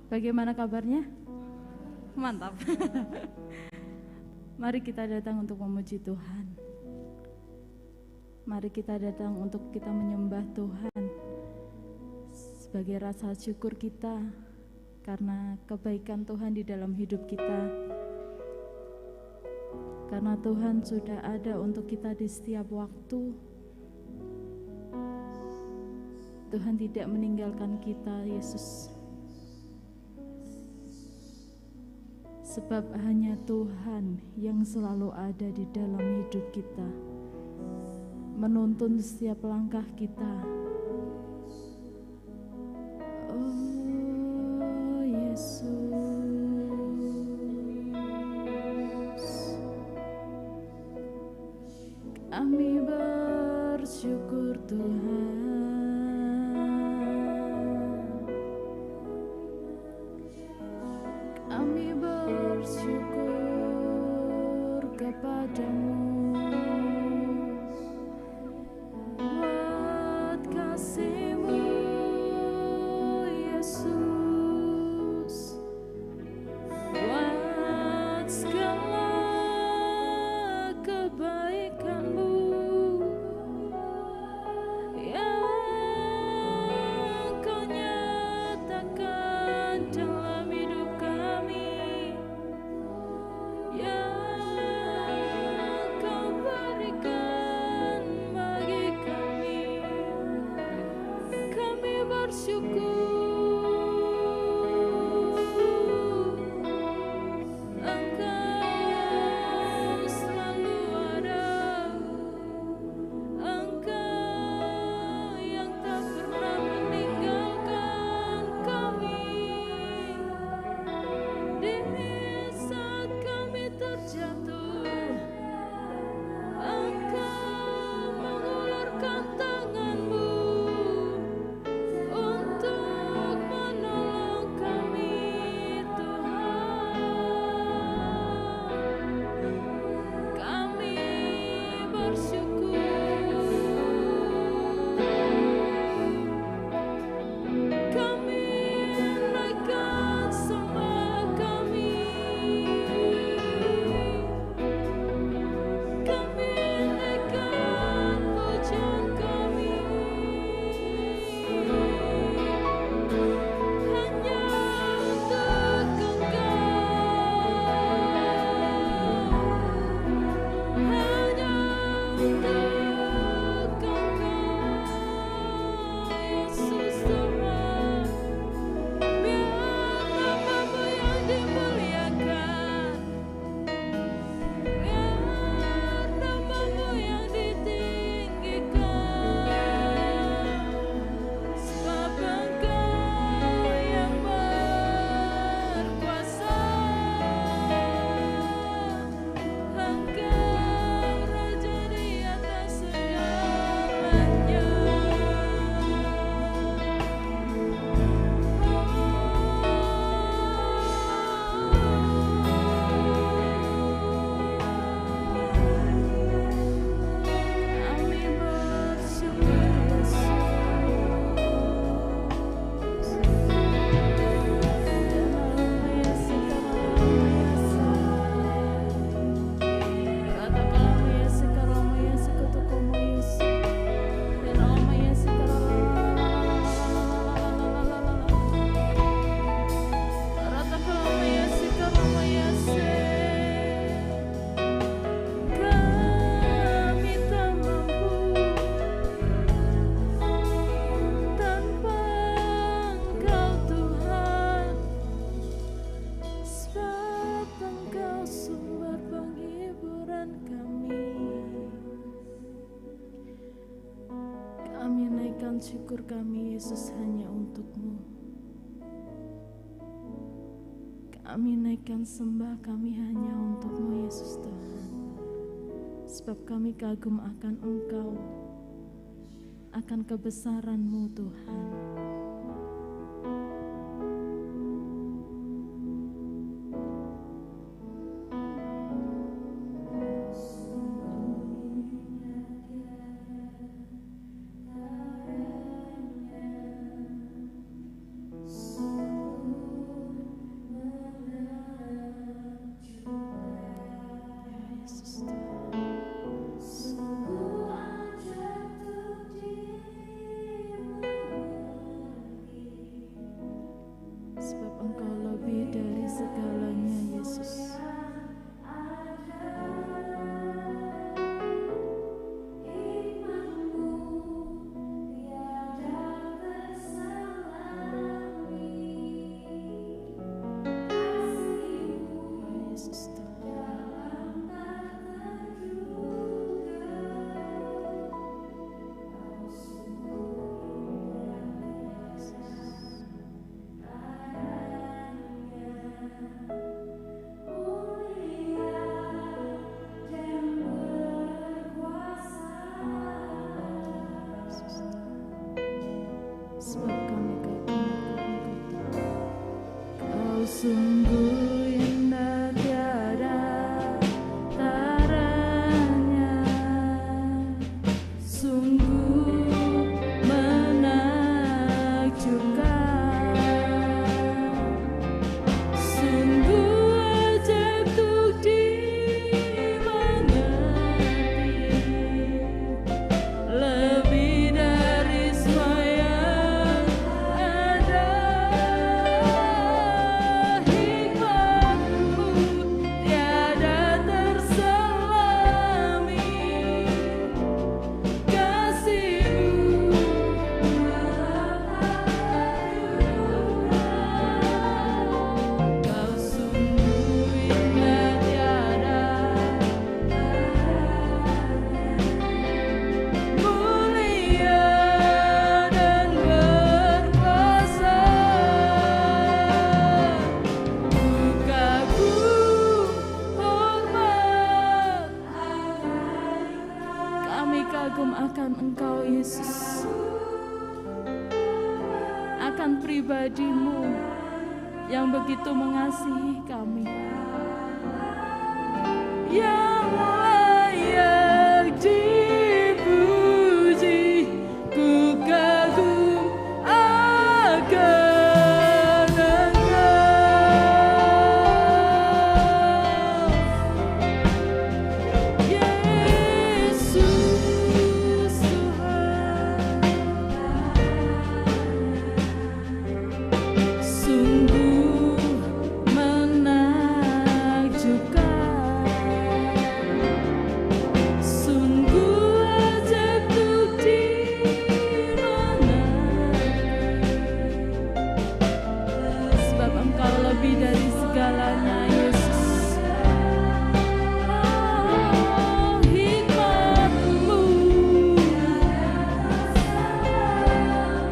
Bagaimana kabarnya? Mantap. Mari kita datang untuk memuji Tuhan. Mari kita datang untuk kita menyembah Tuhan sebagai rasa syukur kita karena kebaikan Tuhan di dalam hidup kita. Karena Tuhan sudah ada untuk kita di setiap waktu. Tuhan tidak meninggalkan kita, Yesus. Sebab hanya Tuhan yang selalu ada di dalam hidup kita, menuntun setiap langkah kita. Oh Yesus, kami bersyukur Tuhan. Kami bersyukur kepadamu buat kasih-Mu, Yesus, buat segala kebaikan-Mu yang Kau nyatakan dalam hidup kami, yang Kau berikan bagi kami. Kami bersyukur Engkau selalu ada, Engkau yang tak pernah meninggalkan kami di saat kami terjatuh. Engkau mengulurkan tangan-Mu untuk menolong kami, Tuhan. Kami bersyukur, kami naikkan sembah kami, kami naikkan pujian kami hanya untuk Yesus Tuhan. Biar nama-Mu yang dimuliakan, biar nama-Mu yang ditinggikan, sebab Engkau yang berkuasa, Engkau Raja di atas segalanya. Kami bersyukur, kami tak mampu tanpa Engkau, Tuhan, sebab Engkau sumber penghiburan kami. Kami naikkan syukur kami, Yesus, hanya untuk-Mu. Kami naikkan sembah kami hanya untuk-Mu, Yesus Tuhan. Sebab kami kagum akan Engkau, akan kebesaran-Mu, Tuhan. Sebab Engkau lebih dari segalanya, Yesus. Sebab kami kagum Engkau, Kau sungguh indah tiada taranya, sungguh menakjubkan, sungguh ajaib untuk dimengerti, lebih dari semua yang ada. Hikmat-Mu tiada terselami, kasih-Mu Kau sungguh indah tiada mulia dan berkuasa. Ku kagum, hormat, kami kagum akan Engkau, Yesus, akan pribadi-Mu yang begitu mengasihi kami, yang layak dipuji. Ku kagum akan Engkau, Yesus Tuhan. Sungguh menakjubkan, sungguh ajaib untuk dimengerti, sebab Engkau lebih dari segalanya, Yesus. Hikmat-Mu,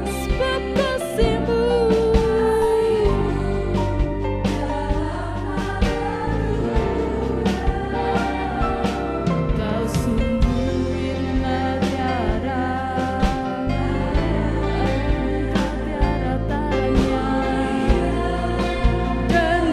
sebab kasih-Mu Kau sungguh indah tiada taranya, dan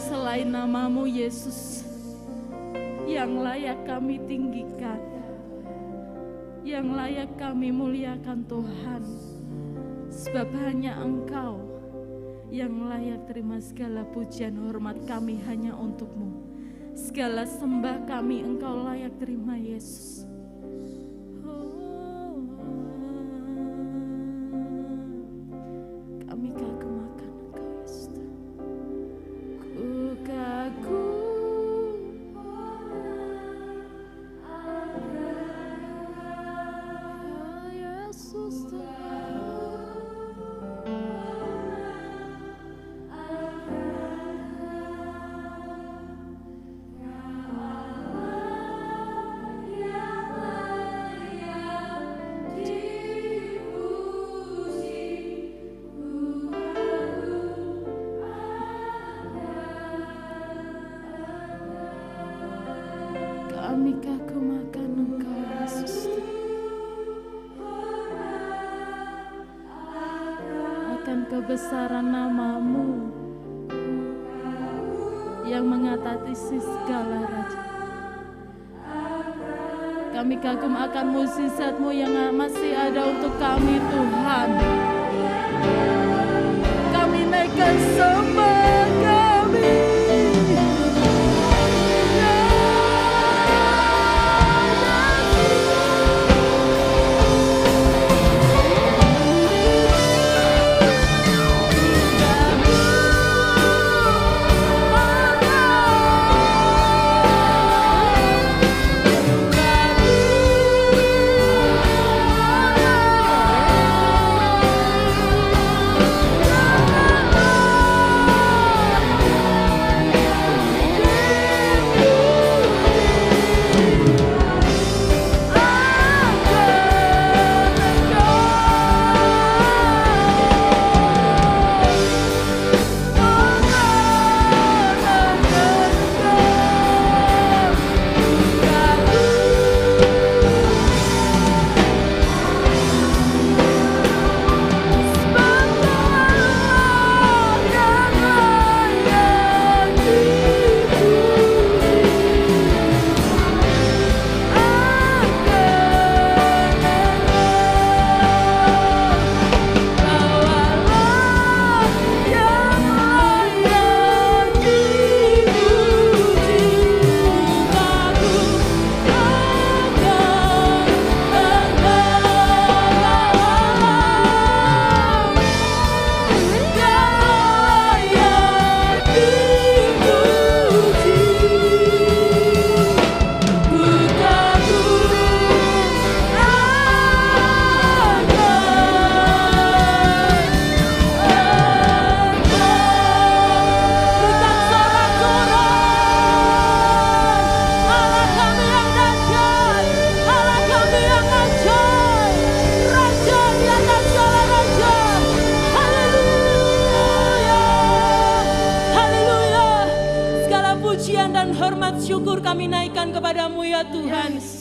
selain nama-Mu Yesus yang layak kami tinggikan, yang layak kami muliakan Tuhan. Sebab hanya Engkau yang layak terima segala pujian hormat kami hanya untuk-Mu. Segala sembah kami Engkau layak terima Yesus. Kami kagum akan Engkau Yesus. Ku kagum Yesus. Kami kagum akan Engkau Yesus. Akan kebesaran nama-Mu yang mengatasi segala raja. Kami kagum akan mukjizat-Mu yang masih ada untuk kami Tuhan. Kami naikkan sembah kami.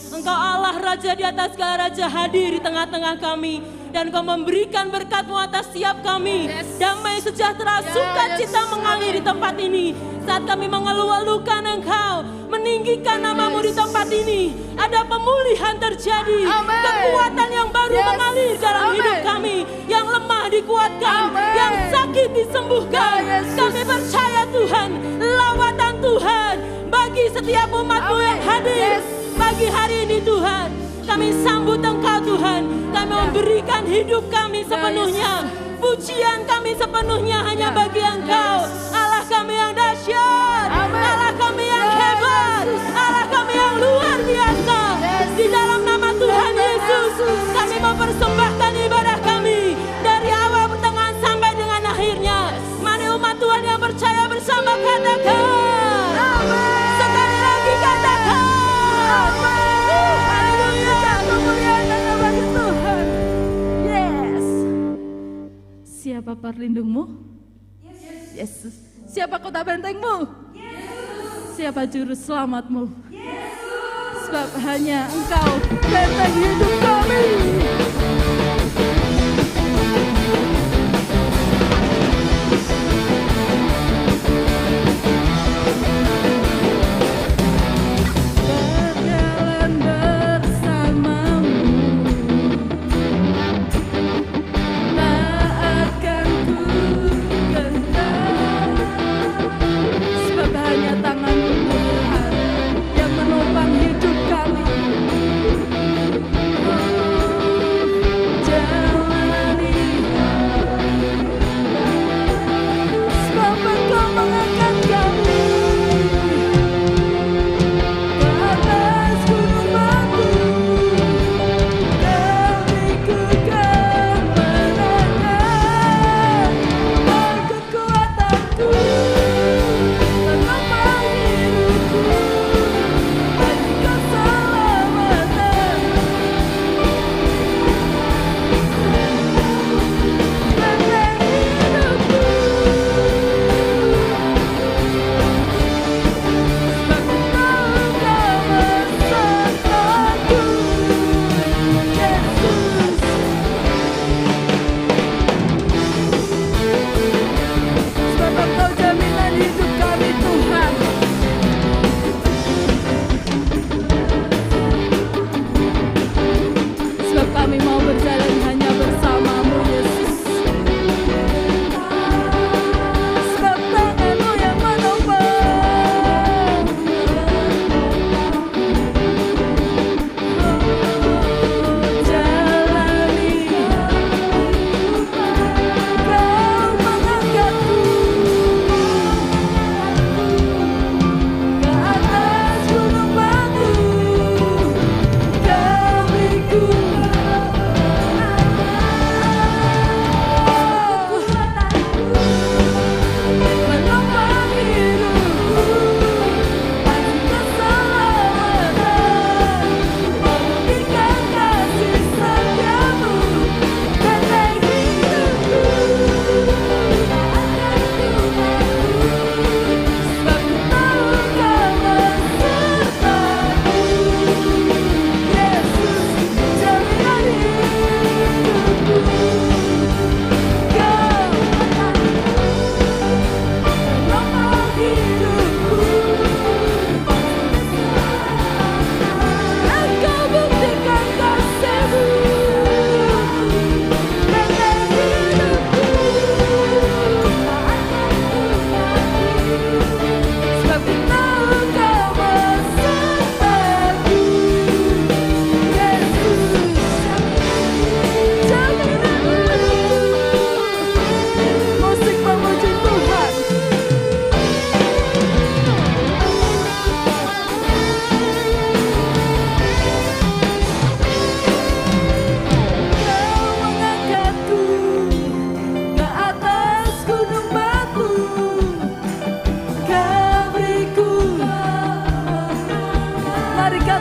Engkau Allah Raja di atas segala raja hadir di tengah-tengah kami. Dan Engkau memberikan berkat-Mu atas setiap kami. Damai sejahtera, sukacita mengalir di tempat ini. Saat kami mengeluh-elukan Engkau, meninggikan nama-Mu di tempat ini, ada pemulihan terjadi. Kekuatan yang baru mengalir dalam hidup kami. Yang lemah dikuatkan, yang sakit disembuhkan. Kami percaya Tuhan, lawatan Tuhan bagi setiap umat-Mu yang hadir. Pagi hari ini Tuhan, kami sambut Engkau Tuhan. Kami memberikan hidup kami sepenuhnya. Pujian kami sepenuhnya hanya bagi Engkau. Allah kami yang dahsyat, Allah kami yang hebat, Allah kami yang luar biasa. Di dalam nama Tuhan Yesus, kami mempersembahkan ibadah kami dari awal pertengahan sampai dengan akhirnya. Mari umat Tuhan yang percaya bersama katakan, sekali lagi katakan, haleluya, kemuliaan hanya bagi Tuhan. Yes. Siapa perlindungmu? Yesus. Siapa kota bentengmu? Yesus. Siapa juru selamatmu? Yesus. Sebab hanya Engkau benteng hidup kami.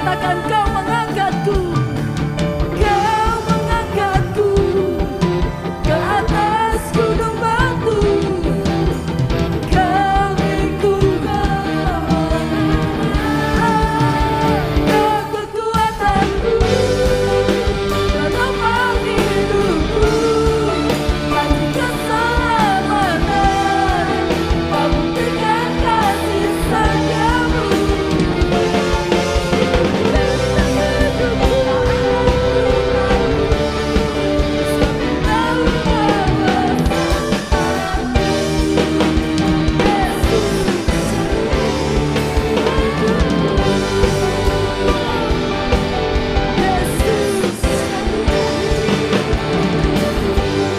katakan Kau mengangkatku. Kau mengangkatku ke atas gunung batu. Kau ikutkan Kau kekuatanku, penopang hidupku, mati keselamatan, Kau buktikan kasih setiamu.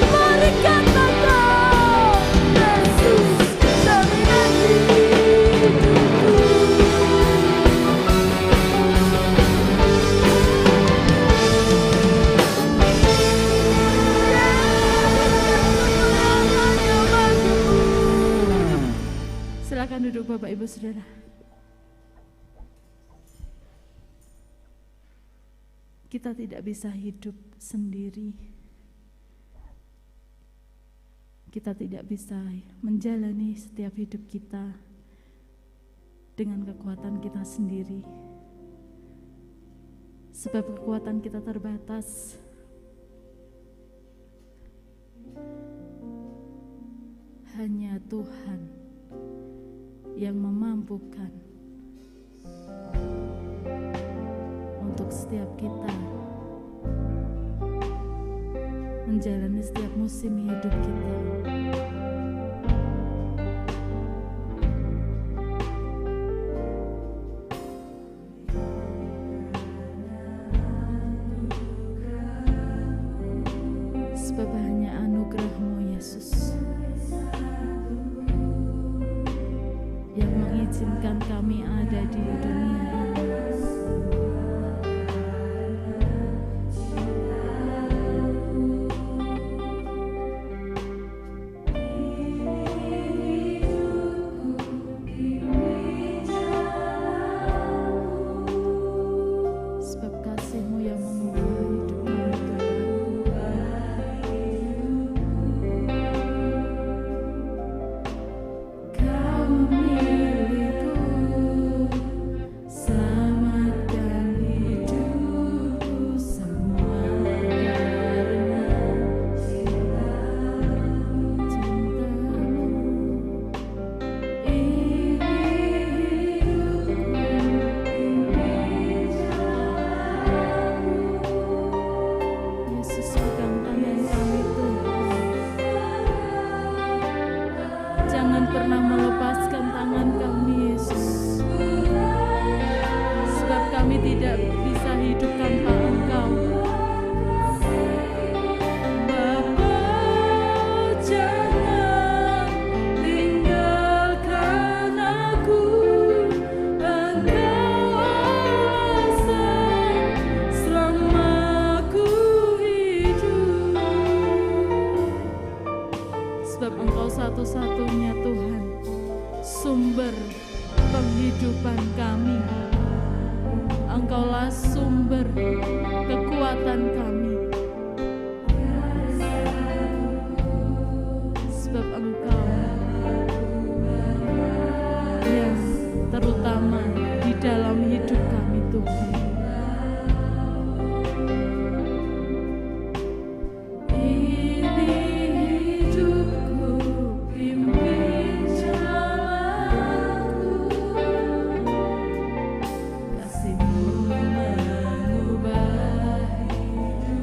Mari katakan Yesus jaminan hidupku. Silakan duduk Bapak Ibu Saudara. Kita tidak bisa hidup sendiri. Kita tidak bisa menjalani setiap hidup kita dengan kekuatan kita sendiri. Sebab kekuatan kita terbatas. Hanya Tuhan yang memampukan untuk setiap kita menjalani setiap musim hidup kita. Sebab hanya anugerah-Mu Yesus yang mengizinkan kami ada di dunia ini. Sebab kasih-Mu yang mengubah hidup kami, Tuhan. Kau milikku, selamatkan hidupku semua karena cinta-Mu. Ini hidupku, Yesus pegang tangan kami Tuhan. Jangan pernah melepaskan tangan kami Yesus. Sebab kami tidak bisa hidup tanpa Engkau. Bapa, jangan tinggalkan aku. Engkau alasan selama ku hidup. Sebab Engkau satu-satunya Tuhan, sumber penghidupan kami. Engkaulah sumber kekuatan kami. Sebab Engkau yang terutama di dalam hidup kami Tuhan. Ini hidupku, pimpin jalanku. Kasih-Mu mengubah hidup.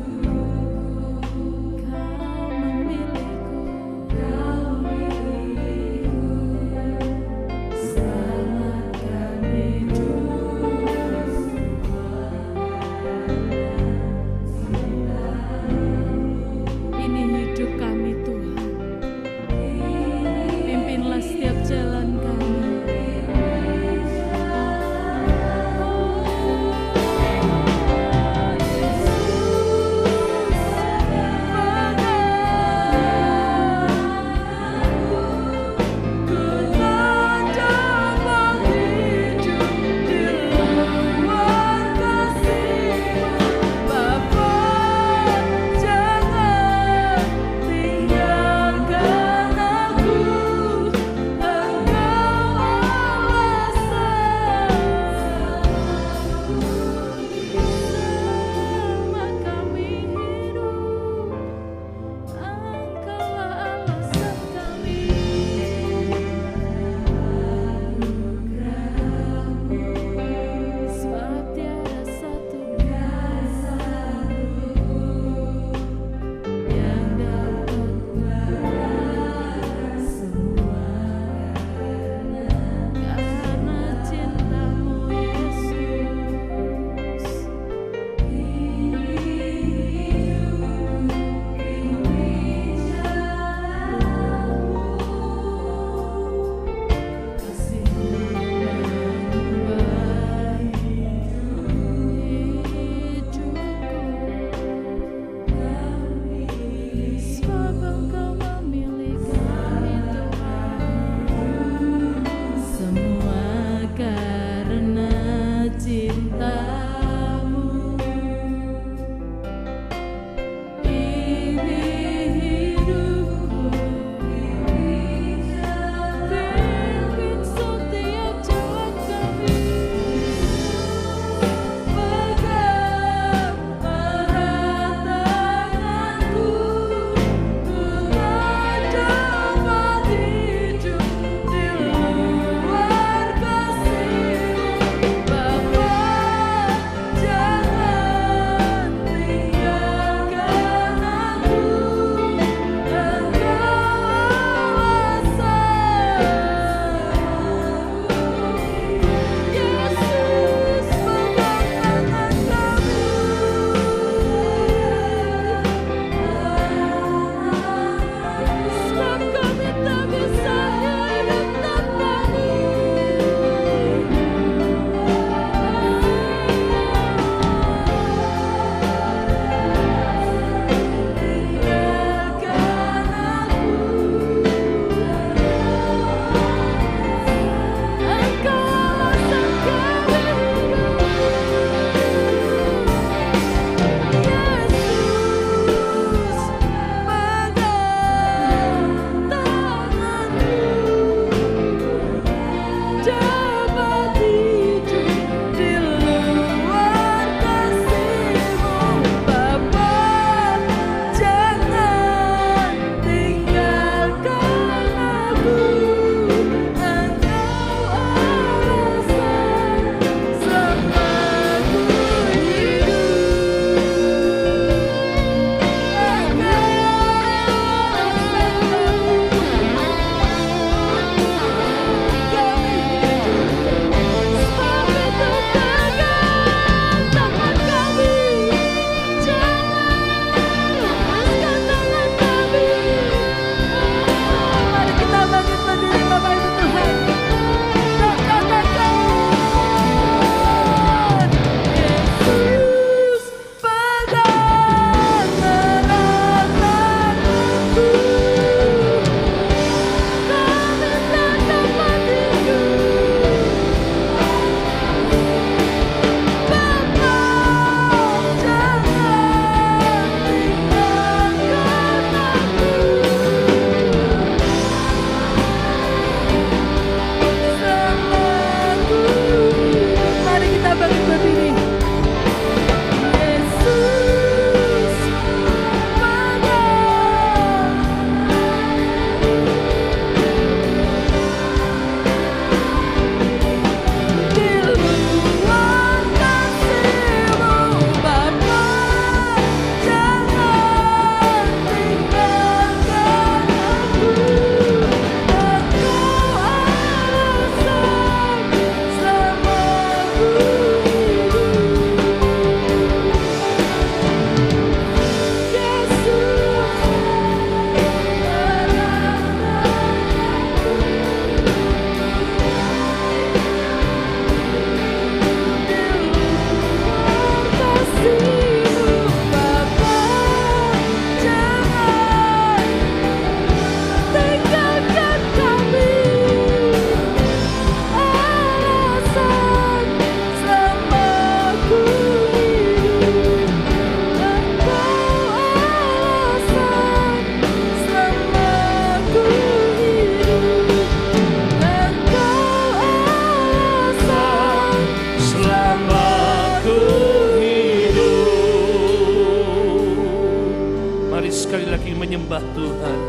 sembah Tuhan.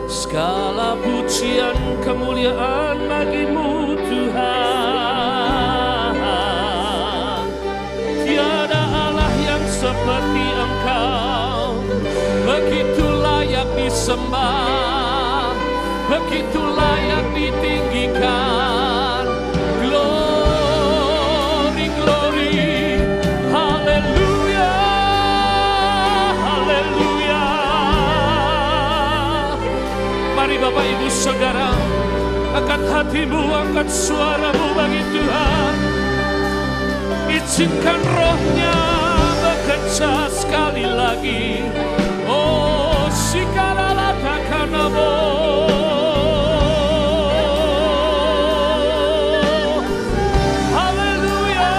Segala pujian kemuliaan bagi-Mu Tuhan. Tiada Allah yang seperti Engkau, begitu layak disembah, begitu layak ditinggikan. Glory, glory, haleluya, haleluya. Mari Bapak Ibu Saudara, angkat hatimu, angkat suaramu bagi Tuhan. Izinkan Roh-Nya bekerja sekali lagi. Oh, sikala takanamo. Haleluya,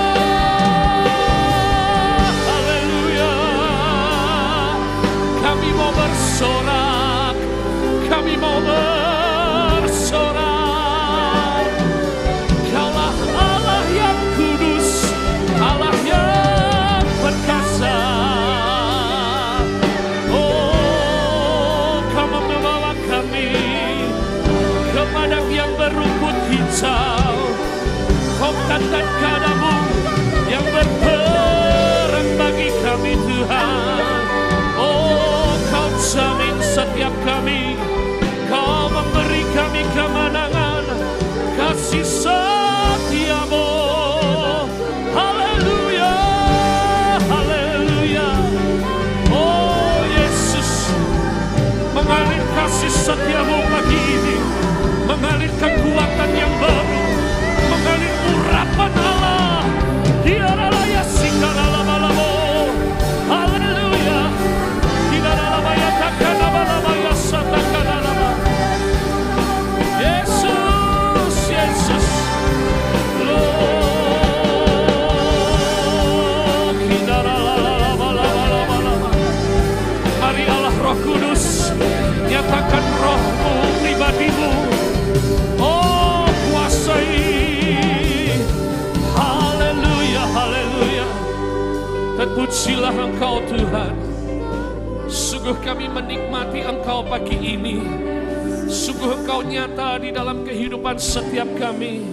haleluya. Kami mau bersorak, kami mau bersorak. Kaulah Allah yang kudus, Allah yang perkasa. Oh, Kau membawa kami ke padang yang berumput hijau. Tongkat dan gadamu yang berperang bagi kami Tuhan. Oh, Kau jamin setiap kami, Kau memberi kami kemenangan, kasih setia-Mu. Haleluya, haleluya. Oh Yesus, mengalir kasih setia-Mu pagi ini, mengalir kekuatan yang baru, mengalir urapan Allah. Diaralaya sikaralabalamo. Haleluya. Diaralabaya takanabalabaya satakanalaba. Yesus, Yesus. Oh, diaralabalabalaba. Mari Allah Roh Kudus, nyatakan Roh-Mu, pribadi-Mu. Oh, kuasai. Haleluya, haleluya. Terpujilah Engkau Tuhan. Sungguh kami menikmati Engkau pagi ini. Sungguh Engkau nyata di dalam kehidupan setiap kami.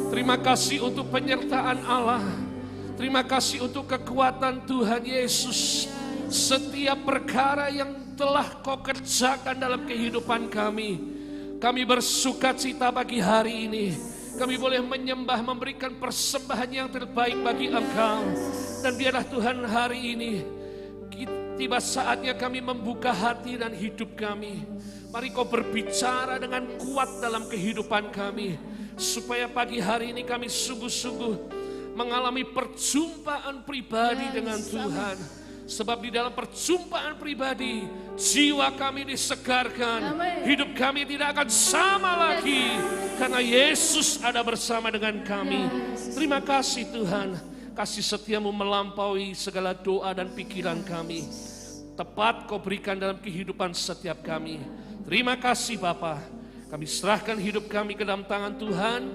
Terima kasih untuk penyertaan Allah. Terima kasih untuk kekuatan Tuhan Yesus. Setiap perkara yang telah Kau kerjakan dalam kehidupan kami, kami bersuka cita pagi hari ini. Kami boleh menyembah, memberikan persembahan yang terbaik bagi Engkau. Dan biarlah Tuhan hari ini tiba saatnya kami membuka hati dan hidup kami. Mari Kau berbicara dengan kuat dalam kehidupan kami, supaya pagi hari ini kami sungguh-sungguh mengalami perjumpaan pribadi dengan Tuhan. Sebab di dalam perjumpaan pribadi, jiwa kami disegarkan, hidup kami tidak akan sama lagi, karena Yesus ada bersama dengan kami. Terima kasih Tuhan, kasih setia-Mu melampaui segala doa dan pikiran kami. Tepat Kau berikan dalam kehidupan setiap kami. Terima kasih Bapa, kami serahkan hidup kami ke dalam tangan Tuhan.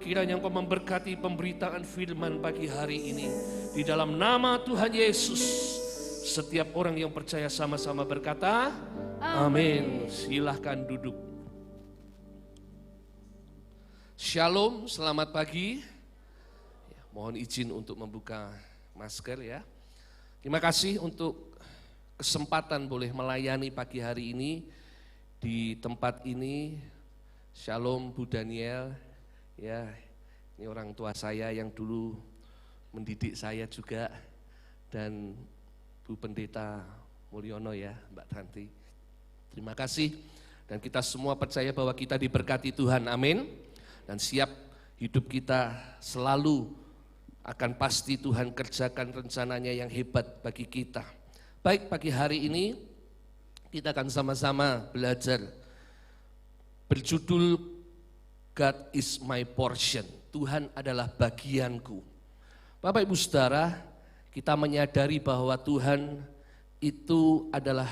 Kiranya Engkau memberkati pemberitaan firman pagi hari ini. Di dalam nama Tuhan Yesus, setiap orang yang percaya sama-sama berkata, amin. Silahkan duduk. Shalom, selamat pagi. Mohon izin untuk membuka masker ya. Terima kasih untuk kesempatan boleh melayani pagi hari ini di tempat ini. Shalom Bu Daniel, ya ini orang tua saya yang dulu mendidik saya juga, dan Bu Pendeta Mulyono ya, Mbak Tanti. Terima kasih, dan kita semua percaya bahwa kita diberkati Tuhan, amin. Dan siap hidup kita selalu akan pasti Tuhan kerjakan rencananya yang hebat bagi kita. Baik, pagi hari ini kita akan sama-sama belajar berjudul God is my portion. Tuhan adalah bagianku. Bapak Ibu Saudara, kita menyadari bahwa Tuhan itu adalah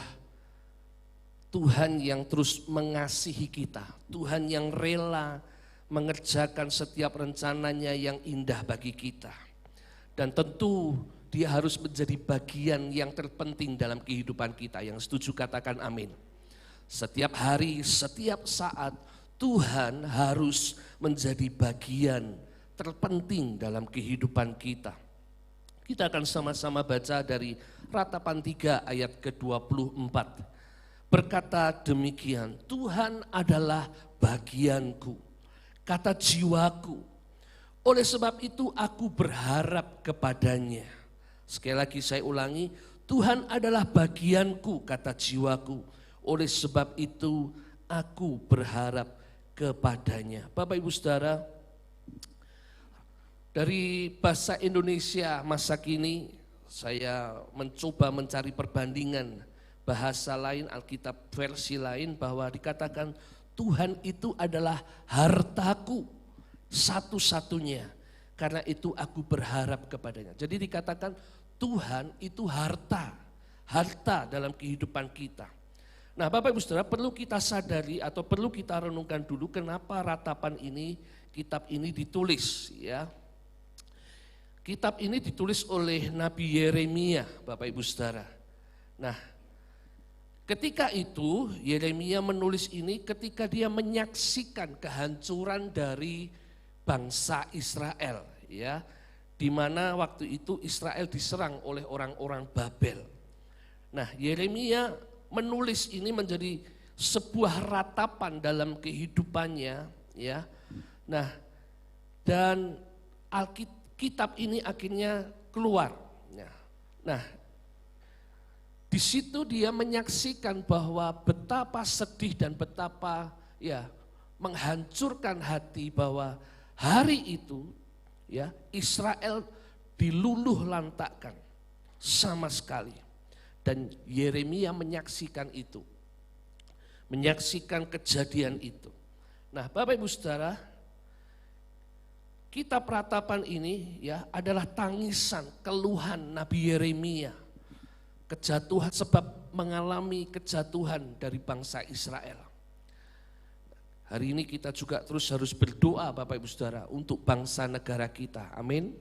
Tuhan yang terus mengasihi kita. Tuhan yang rela mengerjakan setiap rencananya yang indah bagi kita. Dan tentu Dia harus menjadi bagian yang terpenting dalam kehidupan kita. Yang setuju katakan amin. Setiap hari, setiap saat Tuhan harus menjadi bagian terpenting dalam kehidupan kita. Kita akan sama-sama baca dari Ratapan 3 ayat ke-24. Berkata demikian, Tuhan adalah bagianku, kata jiwaku. Oleh sebab itu aku berharap kepadanya. Sekali lagi saya ulangi, Tuhan adalah bagianku, kata jiwaku. Oleh sebab itu aku berharap kepadanya. Bapak Ibu Saudara, dari bahasa Indonesia masa kini saya mencoba mencari perbandingan bahasa lain, Alkitab versi lain, bahwa dikatakan Tuhan itu adalah hartaku satu-satunya, karena itu aku berharap kepadanya. Jadi dikatakan Tuhan itu harta dalam kehidupan kita. Nah Bapak Ibu Saudara, perlu kita sadari atau perlu kita renungkan dulu kenapa Ratapan ini, kitab ini ditulis ya. Kitab ini ditulis oleh Nabi Yeremia, Bapak Ibu Saudara. Nah, ketika itu Yeremia menulis ini ketika dia menyaksikan kehancuran dari bangsa Israel, ya, di mana waktu itu Israel diserang oleh orang-orang Babel. Nah, Yeremia menulis ini menjadi sebuah ratapan dalam kehidupannya, ya. Nah, dan Kitab ini akhirnya keluar. Nah, di situ dia menyaksikan bahwa betapa sedih dan betapa ya menghancurkan hati bahwa hari itu ya Israel diluluh lantakkan sama sekali. Dan Yeremia menyaksikan itu. Menyaksikan kejadian itu. Nah, Bapak Ibu Saudara, kitab Ratapan ini ya adalah tangisan, keluhan Nabi Yeremia. Kejatuhan sebab mengalami kejatuhan dari bangsa Israel. Hari ini kita juga terus harus berdoa Bapak Ibu Saudara untuk bangsa negara kita. Amin.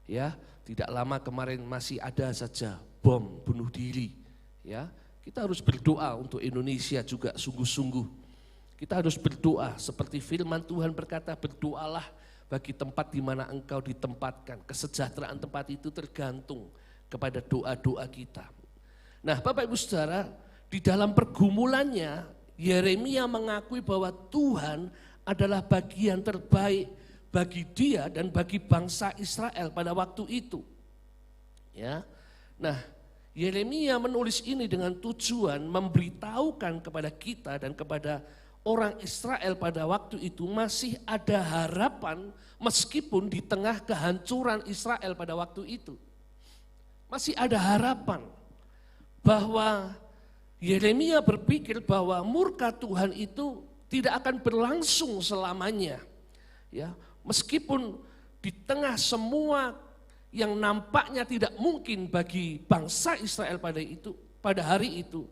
Ya, tidak lama kemarin masih ada saja bom bunuh diri. Ya, kita harus berdoa untuk Indonesia juga sungguh-sungguh. Kita harus berdoa seperti firman Tuhan berkata, berdoalah bagi tempat di mana engkau ditempatkan. Kesejahteraan tempat itu tergantung kepada doa-doa kita. Nah Bapak Ibu Saudara, di dalam pergumulannya Yeremia mengakui bahwa Tuhan adalah bagian terbaik bagi dia dan bagi bangsa Israel pada waktu itu. Ya. Nah, Yeremia menulis ini dengan tujuan memberitahukan kepada kita dan kepada orang Israel pada waktu itu masih ada harapan meskipun di tengah kehancuran Israel pada waktu itu. Masih ada harapan bahwa Yeremia berpikir bahwa murka Tuhan itu tidak akan berlangsung selamanya. Ya, meskipun di tengah semua yang nampaknya tidak mungkin bagi bangsa Israel pada hari itu,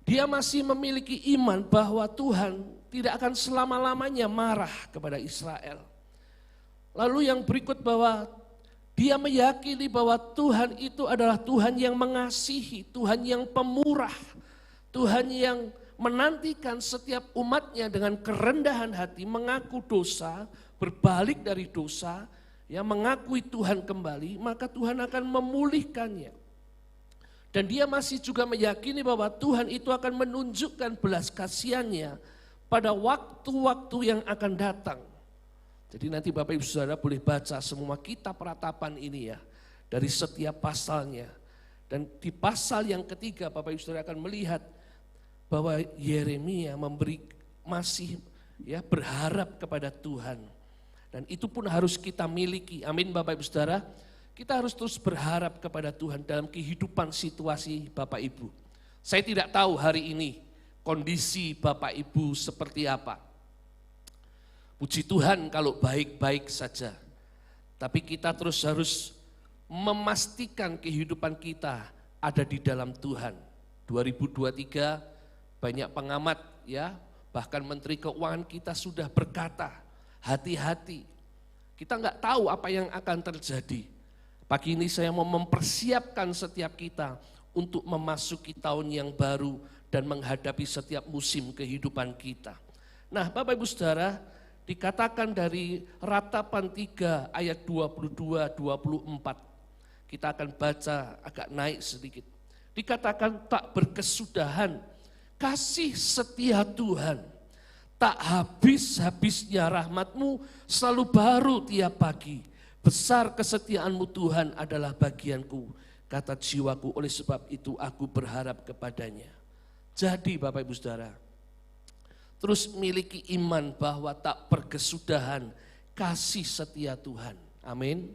dia masih memiliki iman bahwa Tuhan tidak akan selama-lamanya marah kepada Israel. Lalu yang berikut bahwa dia meyakini bahwa Tuhan itu adalah Tuhan yang mengasihi, Tuhan yang pemurah, Tuhan yang menantikan setiap umatnya dengan kerendahan hati, mengaku dosa, berbalik dari dosa, ya mengakui Tuhan kembali, maka Tuhan akan memulihkannya. Dan dia masih juga meyakini bahwa Tuhan itu akan menunjukkan belas kasihannya pada waktu-waktu yang akan datang. Jadi nanti Bapak Ibu Saudara boleh baca semua kitab Ratapan ini ya, dari setiap pasalnya. Dan di pasal yang ketiga Bapak Ibu Saudara akan melihat bahwa Yeremia masih ya berharap kepada Tuhan. Dan itu pun harus kita miliki, amin Bapak Ibu Saudara. Kita harus terus berharap kepada Tuhan dalam kehidupan situasi Bapak Ibu. Saya tidak tahu hari ini kondisi Bapak Ibu seperti apa. Puji Tuhan kalau baik-baik saja. Tapi kita terus harus memastikan kehidupan kita ada di dalam Tuhan. 2023 banyak pengamat ya, bahkan Menteri Keuangan kita sudah berkata, hati-hati. Kita nggak tahu apa yang akan terjadi. Pagi ini saya mau mempersiapkan setiap kita untuk memasuki tahun yang baru dan menghadapi setiap musim kehidupan kita. Nah, Bapak Ibu Saudara, dikatakan dari Ratapan 3 ayat 22-24. Kita akan baca agak naik sedikit. Dikatakan tak berkesudahan kasih setia Tuhan, tak habis-habisnya rahmat-Mu selalu baru tiap pagi. Besar kesetiaan-Mu Tuhan adalah bagianku, kata jiwaku, oleh sebab itu aku berharap kepadanya. Jadi Bapak Ibu Saudara, terus miliki iman bahwa tak berkesudahan kasih setia Tuhan. Amin.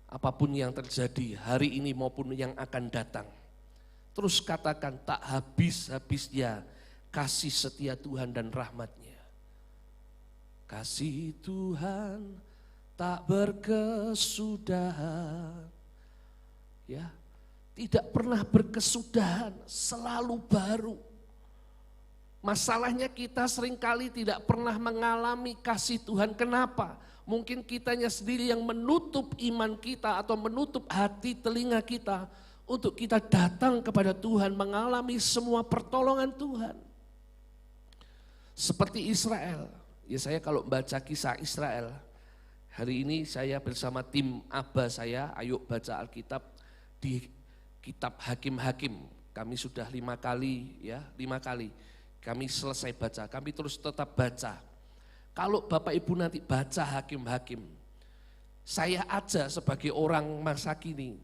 Apapun yang terjadi hari ini maupun yang akan datang, terus katakan tak habis-habisnya kasih setia Tuhan dan rahmat-Nya. Kasih Tuhan tak berkesudahan. Ya, tidak pernah berkesudahan, selalu baru. Masalahnya kita seringkali tidak pernah mengalami kasih Tuhan. Kenapa? Mungkin kitanya sendiri yang menutup iman kita atau menutup hati telinga kita untuk kita datang kepada Tuhan, mengalami semua pertolongan Tuhan. Seperti Israel. Ya, saya kalau baca kisah Israel, hari ini saya bersama tim Aba saya, ayo baca Alkitab di kitab Hakim-Hakim. Kami sudah 5 kali kami selesai baca, kami terus tetap baca. Kalau Bapak Ibu nanti baca Hakim-Hakim, saya aja sebagai orang masa kini,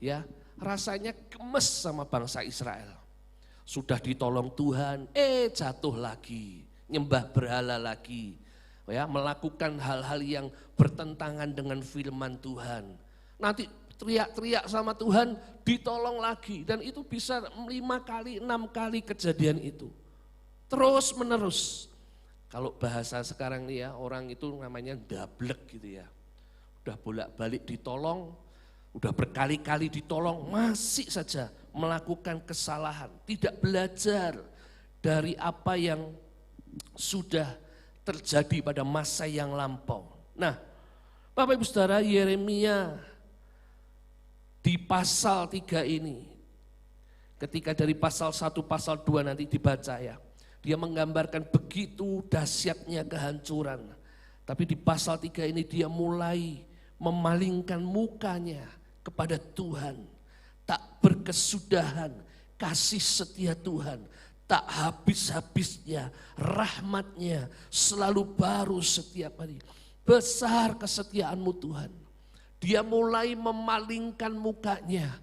ya rasanya gemes sama bangsa Israel. Sudah ditolong Tuhan, jatuh lagi, nyembah berhala lagi, ya melakukan hal-hal yang bertentangan dengan firman Tuhan. Nanti teriak-teriak sama Tuhan, ditolong lagi, dan itu bisa 5 kali, 6 kali kejadian itu. Terus menerus. Kalau bahasa sekarang nih ya, orang itu namanya dablek gitu ya. Udah bolak-balik ditolong, udah berkali-kali ditolong, masih saja melakukan kesalahan. Tidak belajar dari apa yang sudah terjadi pada masa yang lampau. Nah, Bapak Ibu Saudara, Yeremia di pasal 3 ini, ketika dari pasal 1, pasal 2 nanti dibaca ya, dia menggambarkan begitu dahsyatnya kehancuran. Tapi di pasal 3 ini dia mulai memalingkan mukanya kepada Tuhan. Tak berkesudahan kasih setia Tuhan, tak habis-habisnya rahmat-Nya selalu baru setiap hari. Besar kesetiaan-Mu Tuhan. Dia mulai memalingkan mukanya.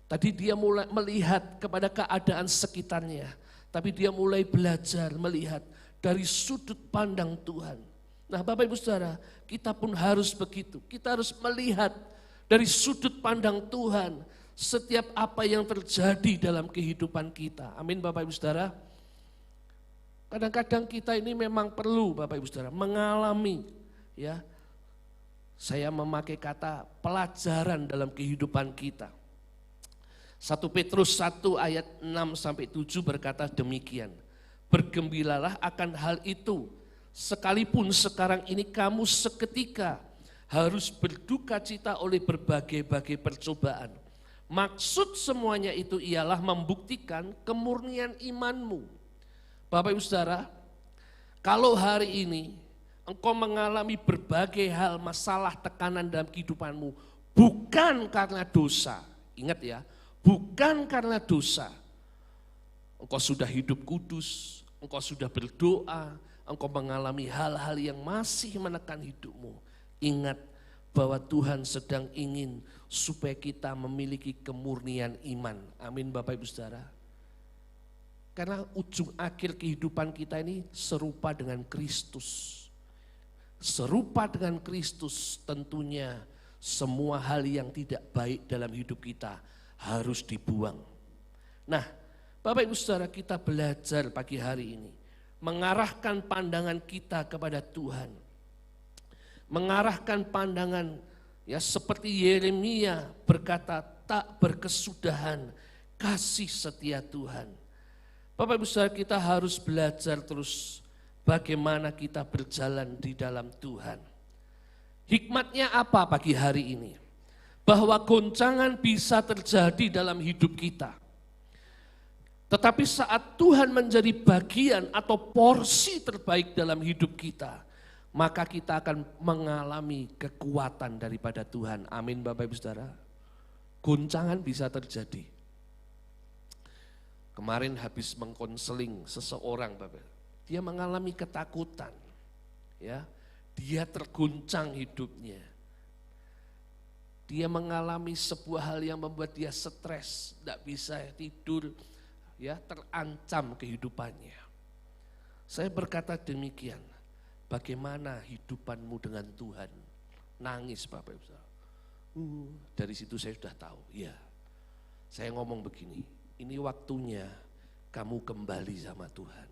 Tadi dia mulai melihat kepada keadaan sekitarnya. Tapi dia mulai belajar melihat dari sudut pandang Tuhan. Nah Bapak Ibu Saudara, kita pun harus begitu. Kita harus melihat dari sudut pandang Tuhan setiap apa yang terjadi dalam kehidupan kita. Amin Bapak Ibu Saudara. Kadang-kadang kita ini memang perlu Bapak Ibu Saudara mengalami, ya. Saya memakai kata pelajaran dalam kehidupan kita. 1 Petrus 1 ayat 6-7 berkata demikian. Bergembiralah akan hal itu, sekalipun sekarang ini kamu seketika harus berduka cita oleh berbagai-bagai percobaan. Maksud semuanya itu ialah membuktikan kemurnian imanmu. Bapak Ibu Saudara, kalau hari ini engkau mengalami berbagai hal, masalah, tekanan dalam kehidupanmu, bukan karena dosa, ingat ya, bukan karena dosa. Engkau sudah hidup kudus, engkau sudah berdoa, engkau mengalami hal-hal yang masih menekan hidupmu. Ingat bahwa Tuhan sedang ingin supaya kita memiliki kemurnian iman. Amin Bapak Ibu Saudara. Karena ujung akhir kehidupan kita ini serupa dengan Kristus. Serupa dengan Kristus, tentunya semua hal yang tidak baik dalam hidup kita harus dibuang. Nah, Bapak Ibu Saudara, kita belajar pagi hari ini mengarahkan pandangan kita kepada Tuhan. Mengarahkan pandangan ya seperti Yeremia berkata, tak berkesudahan kasih setia Tuhan. Bapak Ibu Saudara, kita harus belajar terus bagaimana kita berjalan di dalam Tuhan. Hikmatnya apa pagi hari ini? Bahwa goncangan bisa terjadi dalam hidup kita. Tetapi saat Tuhan menjadi bagian atau porsi terbaik dalam hidup kita, maka kita akan mengalami kekuatan daripada Tuhan. Amin Bapak Ibu Saudara. Goncangan bisa terjadi. Kemarin habis mengkonseling seseorang Bapak, dia mengalami ketakutan. Ya, dia terguncang hidupnya. Dia mengalami sebuah hal yang membuat dia stres, tidak bisa tidur, ya, terancam kehidupannya. Saya berkata demikian, bagaimana hidupanmu dengan Tuhan? Nangis Bapak Ibu. Dari situ saya sudah tahu, ya. Saya ngomong begini, ini waktunya kamu kembali sama Tuhan.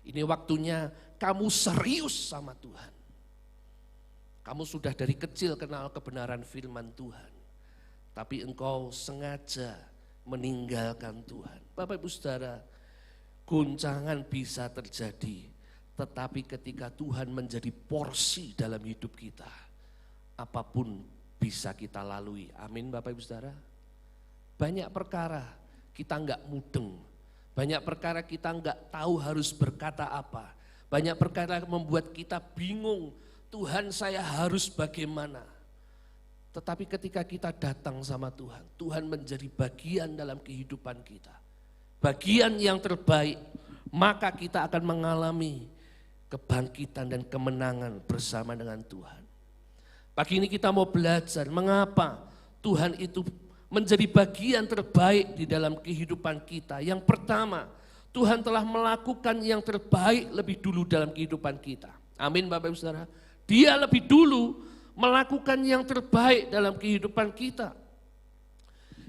Ini waktunya kamu serius sama Tuhan. Kamu sudah dari kecil kenal kebenaran firman Tuhan. Tapi engkau sengaja meninggalkan Tuhan. Bapak Ibu Saudara, goncangan bisa terjadi. Tetapi ketika Tuhan menjadi porsi dalam hidup kita, apapun bisa kita lalui. Amin Bapak Ibu Saudara. Banyak perkara kita enggak mudeng. Banyak perkara kita enggak tahu harus berkata apa. Banyak perkara membuat kita bingung. Tuhan, saya harus bagaimana? Tetapi ketika kita datang sama Tuhan, Tuhan menjadi bagian dalam kehidupan kita. Bagian yang terbaik, maka kita akan mengalami kebangkitan dan kemenangan bersama dengan Tuhan. Pagi ini kita mau belajar mengapa Tuhan itu menjadi bagian terbaik di dalam kehidupan kita. Yang pertama, Tuhan telah melakukan yang terbaik lebih dulu dalam kehidupan kita. Amin Bapak Ibu Saudara. Dia lebih dulu melakukan yang terbaik dalam kehidupan kita.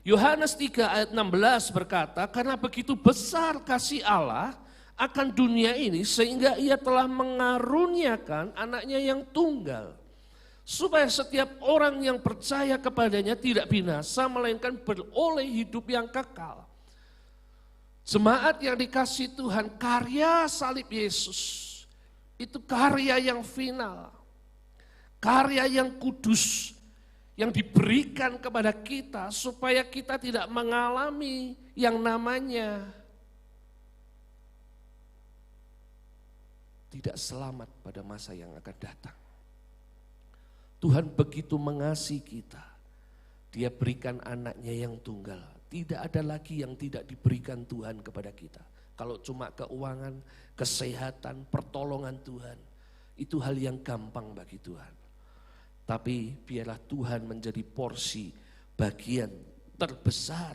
Yohanes 3 ayat 16 berkata, karena begitu besar kasih Allah akan dunia ini sehingga ia telah mengaruniakan anaknya yang tunggal. Supaya setiap orang yang percaya kepadanya tidak binasa melainkan beroleh hidup yang kekal. Jemaat yang dikasihi Tuhan, karya salib Yesus itu karya yang final. Karya yang kudus yang diberikan kepada kita supaya kita tidak mengalami yang namanya tidak selamat pada masa yang akan datang. Tuhan begitu mengasihi kita, Dia berikan anaknya yang tunggal. Tidak ada lagi yang tidak diberikan Tuhan kepada kita. Kalau cuma keuangan, kesehatan, pertolongan Tuhan, itu hal yang gampang bagi Tuhan. Tapi biarlah Tuhan menjadi porsi bagian terbesar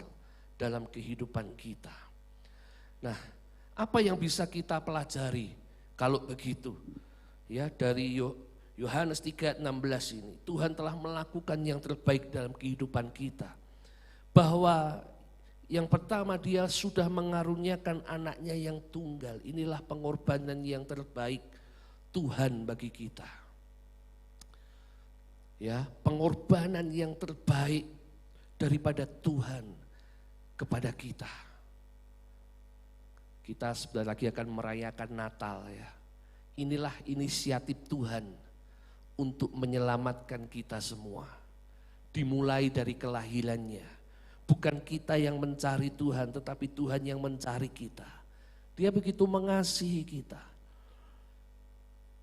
dalam kehidupan kita. Nah, apa yang bisa kita pelajari kalau begitu? Ya, dari Yohanes 3:16 ini, Tuhan telah melakukan yang terbaik dalam kehidupan kita. Bahwa yang pertama Dia sudah mengaruniakan anaknya yang tunggal. Inilah pengorbanan yang terbaik Tuhan bagi kita. Ya, pengorbanan yang terbaik daripada Tuhan kepada kita. Kita sebentar lagi akan merayakan Natal ya. Inilah inisiatif Tuhan untuk menyelamatkan kita semua. Dimulai dari kelahirannya. Bukan kita yang mencari Tuhan, tetapi Tuhan yang mencari kita. Dia begitu mengasihi kita.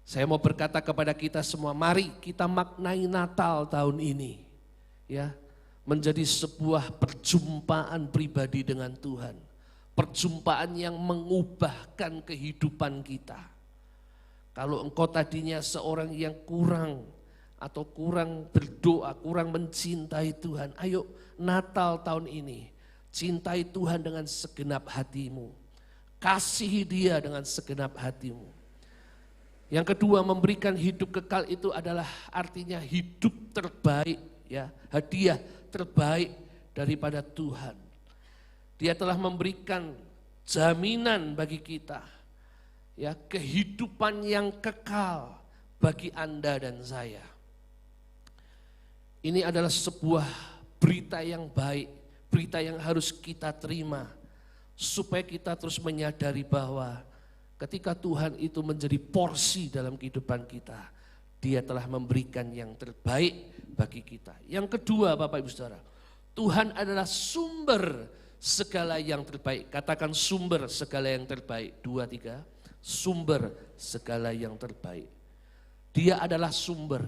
Saya mau berkata kepada kita semua, mari kita maknai Natal tahun ini. Ya, menjadi sebuah perjumpaan pribadi dengan Tuhan. Perjumpaan yang mengubahkan kehidupan kita. Kalau engkau tadinya seorang yang kurang atau kurang berdoa, kurang mencintai Tuhan, ayo Natal tahun ini cintai Tuhan dengan segenap hatimu. Kasihi Dia dengan segenap hatimu. Yang kedua, memberikan hidup kekal itu adalah artinya hidup terbaik, ya, hadiah terbaik daripada Tuhan. Dia telah memberikan jaminan bagi kita, ya, kehidupan yang kekal bagi Anda dan saya. Ini adalah sebuah berita yang baik, berita yang harus kita terima supaya kita terus menyadari bahwa ketika Tuhan itu menjadi porsi dalam kehidupan kita, Dia telah memberikan yang terbaik bagi kita. Yang kedua Bapak Ibu Saudara, Tuhan adalah sumber segala yang terbaik. Katakan sumber segala yang terbaik. 2, 3. Sumber segala yang terbaik. Dia adalah sumber.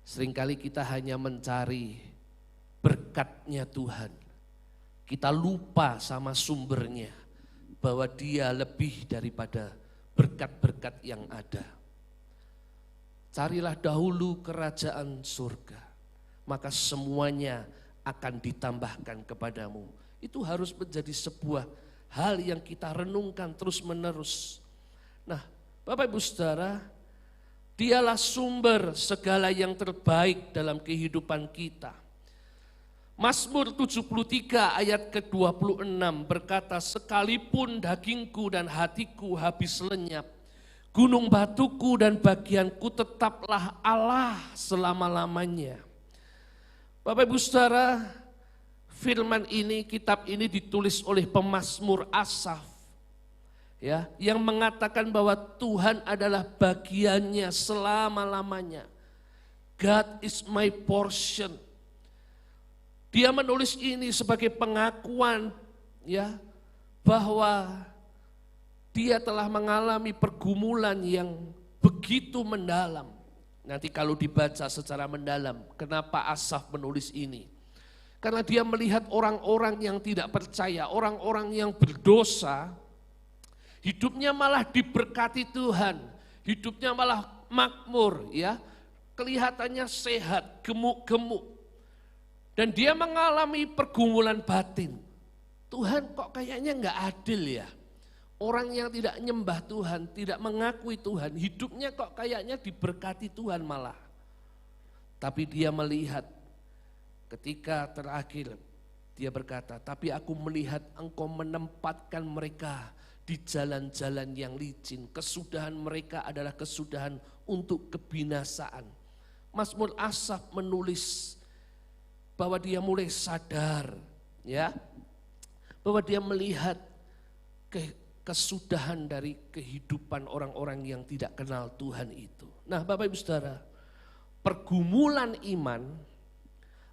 Seringkali kita hanya mencari berkatnya Tuhan. Kita lupa sama sumbernya, bahwa dia lebih daripada berkat-berkat yang ada. Carilah dahulu kerajaan surga, maka semuanya akan ditambahkan kepadamu. Itu harus menjadi sebuah hal yang kita renungkan terus menerus. Nah, Bapak Ibu Saudara, dialah sumber segala yang terbaik dalam kehidupan kita. Mazmur 73 ayat ke-26 berkata, sekalipun dagingku dan hatiku habis lenyap, gunung batuku dan bagianku tetaplah Allah selama-lamanya. Bapak Ibu Saudara, firman ini, kitab ini ditulis oleh pemazmur Asaf, ya, yang mengatakan bahwa Tuhan adalah bagiannya selama-lamanya. God is my portion. Dia menulis ini sebagai pengakuan, ya, bahwa dia telah mengalami pergumulan yang begitu mendalam. Nanti kalau dibaca secara mendalam, kenapa Asaf menulis ini? Karena dia melihat orang-orang yang tidak percaya, orang-orang yang berdosa, hidupnya malah diberkati Tuhan, hidupnya malah makmur, ya, kelihatannya sehat, gemuk-gemuk. Dan dia mengalami pergumulan batin. Tuhan kok kayaknya enggak adil ya? Orang yang tidak nyembah Tuhan, tidak mengakui Tuhan, hidupnya kok kayaknya diberkati Tuhan malah. Tapi dia melihat ketika terakhir dia berkata, tapi aku melihat engkau menempatkan mereka di jalan-jalan yang licin. Kesudahan mereka adalah kesudahan untuk kebinasaan. Mazmur Asaf menulis bahwa dia mulai sadar, ya, bahwa dia melihat kesudahan dari kehidupan orang-orang yang tidak kenal Tuhan itu. Nah, Bapak Ibu Saudara, pergumulan iman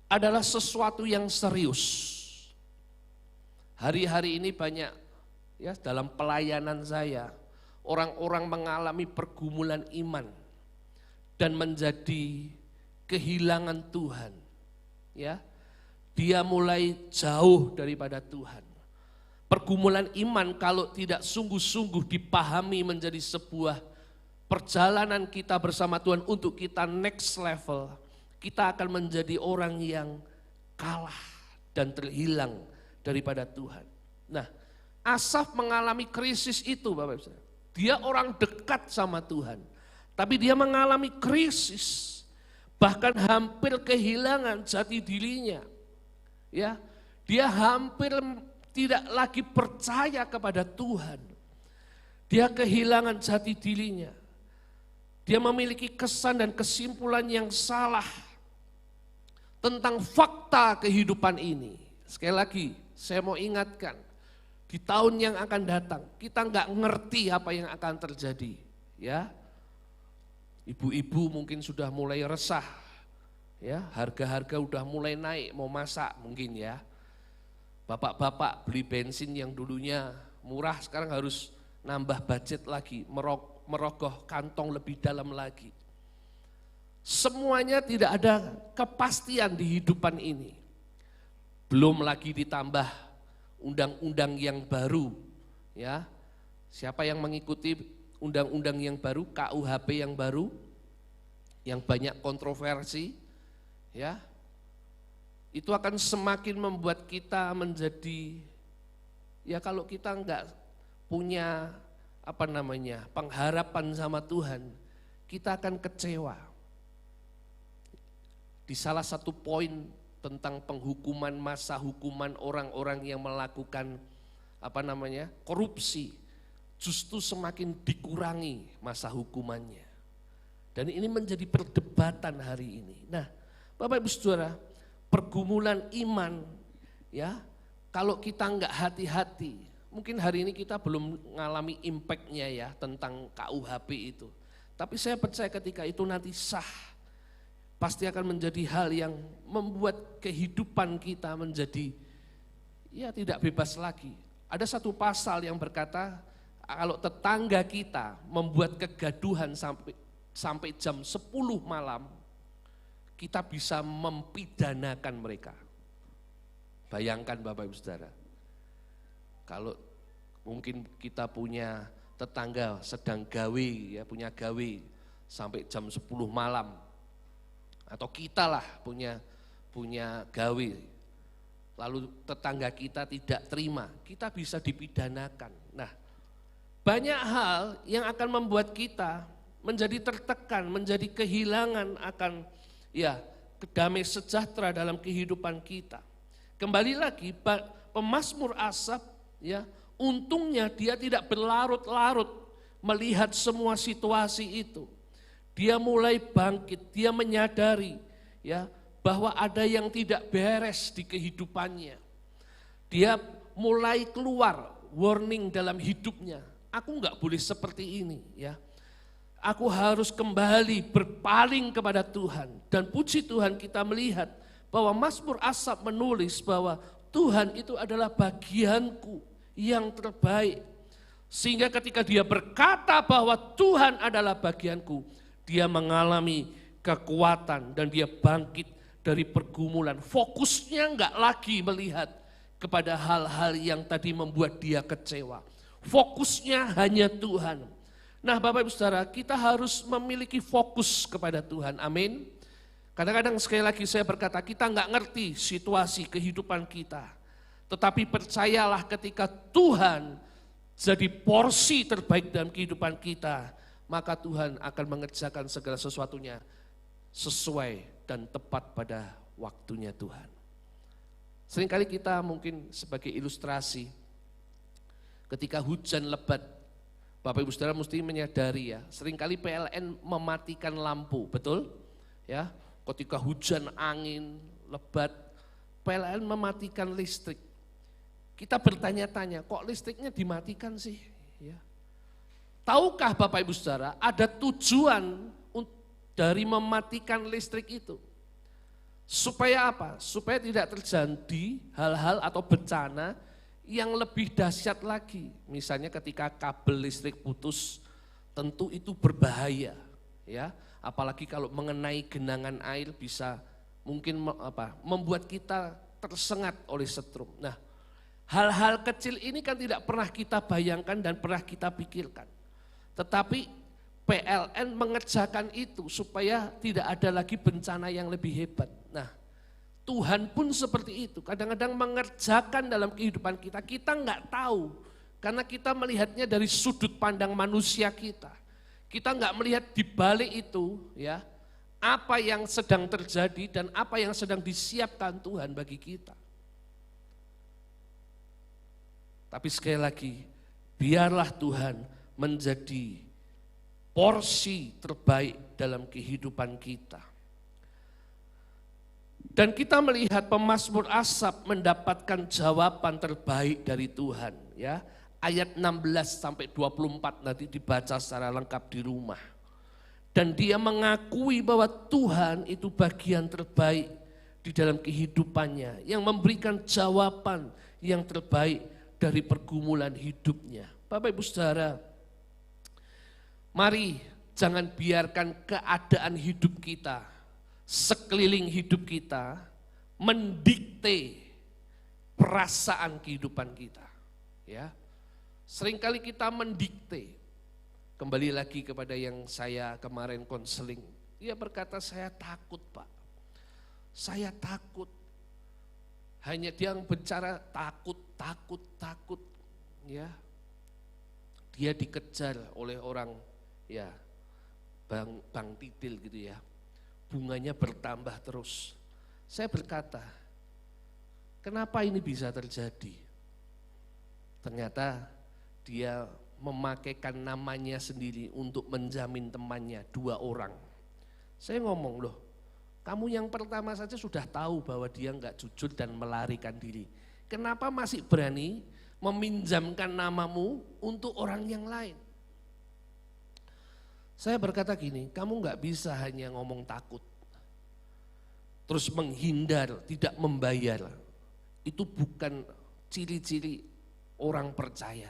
adalah sesuatu yang serius. Hari-hari ini banyak, ya, dalam pelayanan saya, orang-orang mengalami pergumulan iman dan menjadi kehilangan Tuhan. Ya, dia mulai jauh daripada Tuhan. Pergumulan iman kalau tidak sungguh-sungguh dipahami menjadi sebuah perjalanan kita bersama Tuhan untuk kita next level, kita akan menjadi orang yang kalah dan terhilang daripada Tuhan. Nah, Asaf mengalami krisis itu, Bapak Ibu. Dia orang dekat sama Tuhan, tapi dia mengalami krisis, bahkan hampir kehilangan jati dirinya. Ya, dia hampir tidak lagi percaya kepada Tuhan. Dia kehilangan jati dirinya. Dia memiliki kesan dan kesimpulan yang salah tentang fakta kehidupan ini. Sekali lagi, saya mau ingatkan, di tahun yang akan datang, kita nggak ngerti apa yang akan terjadi. Ya, ibu-ibu mungkin sudah mulai resah. Ya, harga-harga udah mulai naik, mau masak mungkin ya. Bapak-bapak beli bensin yang dulunya murah sekarang harus nambah budget lagi, merogoh kantong lebih dalam lagi. Semuanya tidak ada kepastian di hidupan ini. Belum lagi ditambah undang-undang yang baru, ya. Siapa yang mengikuti undang-undang yang baru, KUHP yang baru, yang banyak kontroversi, ya. Itu akan semakin membuat kita menjadi, ya, kalau kita enggak punya pengharapan sama Tuhan, kita akan kecewa. Di salah satu poin tentang penghukuman, masa hukuman orang-orang yang melakukan korupsi, justru semakin dikurangi masa hukumannya. Dan ini menjadi perdebatan hari ini. Nah, Bapak Ibu Saudara, pergumulan iman, ya, kalau kita enggak hati-hati, mungkin hari ini kita belum mengalami impact-nya ya tentang KUHP itu. Tapi saya percaya ketika itu nanti sah, pasti akan menjadi hal yang membuat kehidupan kita menjadi ya tidak bebas lagi. Ada satu pasal yang berkata, kalau tetangga kita membuat kegaduhan sampai jam 10 malam, kita bisa mempidanakan mereka. Bayangkan Bapak Ibu Saudara, kalau mungkin kita punya tetangga sedang gawe, ya punya gawe sampai jam 10 malam, atau kita lah punya gawe, lalu tetangga kita tidak terima, kita bisa dipidanakan. Nah, banyak hal yang akan membuat kita menjadi tertekan, menjadi kehilangan akan damai sejahtera dalam kehidupan kita. Kembali lagi, pemazmur Asaf, untungnya dia tidak berlarut-larut melihat semua situasi itu. Dia mulai bangkit, dia menyadari bahwa ada yang tidak beres di kehidupannya. Dia mulai keluar warning dalam hidupnya. Aku enggak boleh seperti ini, Aku harus kembali berpaling kepada Tuhan. Dan puji Tuhan kita melihat bahwa Mazmur Asaf menulis bahwa Tuhan itu adalah bagianku yang terbaik. Sehingga ketika dia berkata bahwa Tuhan adalah bagianku, dia mengalami kekuatan dan dia bangkit dari pergumulan. Fokusnya enggak lagi melihat kepada hal-hal yang tadi membuat dia kecewa. Fokusnya hanya Tuhan. Nah Bapak Ibu Saudara, kita harus memiliki fokus kepada Tuhan, amin. Kadang-kadang sekali lagi saya berkata, kita enggak ngerti situasi kehidupan kita. Tetapi percayalah ketika Tuhan jadi porsi terbaik dalam kehidupan kita, maka Tuhan akan mengerjakan segala sesuatunya sesuai dan tepat pada waktunya Tuhan. Seringkali kita mungkin sebagai ilustrasi, ketika hujan lebat, Bapak Ibu Saudara mesti menyadari seringkali PLN mematikan lampu, betul? Ketika hujan angin lebat, PLN mematikan listrik. Kita bertanya-tanya, kok listriknya dimatikan sih? Tahukah Bapak Ibu Saudara, ada tujuan dari mematikan listrik itu? Supaya apa? Supaya tidak terjadi hal-hal atau bencana yang lebih dahsyat lagi. Misalnya ketika kabel listrik putus, tentu itu berbahaya, Apalagi kalau mengenai genangan air bisa mungkin membuat kita tersengat oleh setrum. Nah, hal-hal kecil ini kan tidak pernah kita bayangkan dan pernah kita pikirkan. Tetapi PLN mengerjakan itu supaya tidak ada lagi bencana yang lebih hebat. Nah, Tuhan pun seperti itu, kadang-kadang mengerjakan dalam kehidupan kita, kita enggak tahu. Karena kita melihatnya dari sudut pandang manusia kita. Kita enggak melihat di balik itu, apa yang sedang terjadi dan apa yang sedang disiapkan Tuhan bagi kita. Tapi sekali lagi, biarlah Tuhan menjadi porsi terbaik dalam kehidupan kita. Dan kita melihat pemazmur Asaf mendapatkan jawaban terbaik dari Tuhan. Ayat 16 sampai 24 nanti dibaca secara lengkap di rumah. Dan dia mengakui bahwa Tuhan itu bagian terbaik di dalam kehidupannya. Yang memberikan jawaban yang terbaik dari pergumulan hidupnya. Bapak Ibu Saudara, mari jangan biarkan keadaan hidup kita, sekeliling hidup kita mendikte perasaan kehidupan kita. Seringkali kita mendikte. Kembali lagi kepada yang saya kemarin konseling. Dia berkata, saya takut Pak. Saya takut. Hanya dia yang bicara takut. Dia dikejar oleh orang Bang Titil gitu bunganya bertambah terus. Saya berkata, kenapa ini bisa terjadi? Ternyata dia memakaikan namanya sendiri untuk menjamin temannya 2 orang. Saya ngomong, loh kamu yang pertama saja sudah tahu bahwa dia enggak jujur dan melarikan diri. Kenapa masih berani meminjamkan namamu untuk orang yang lain? Saya berkata gini, kamu enggak bisa hanya ngomong takut, terus menghindar, tidak membayar. Itu bukan ciri-ciri orang percaya.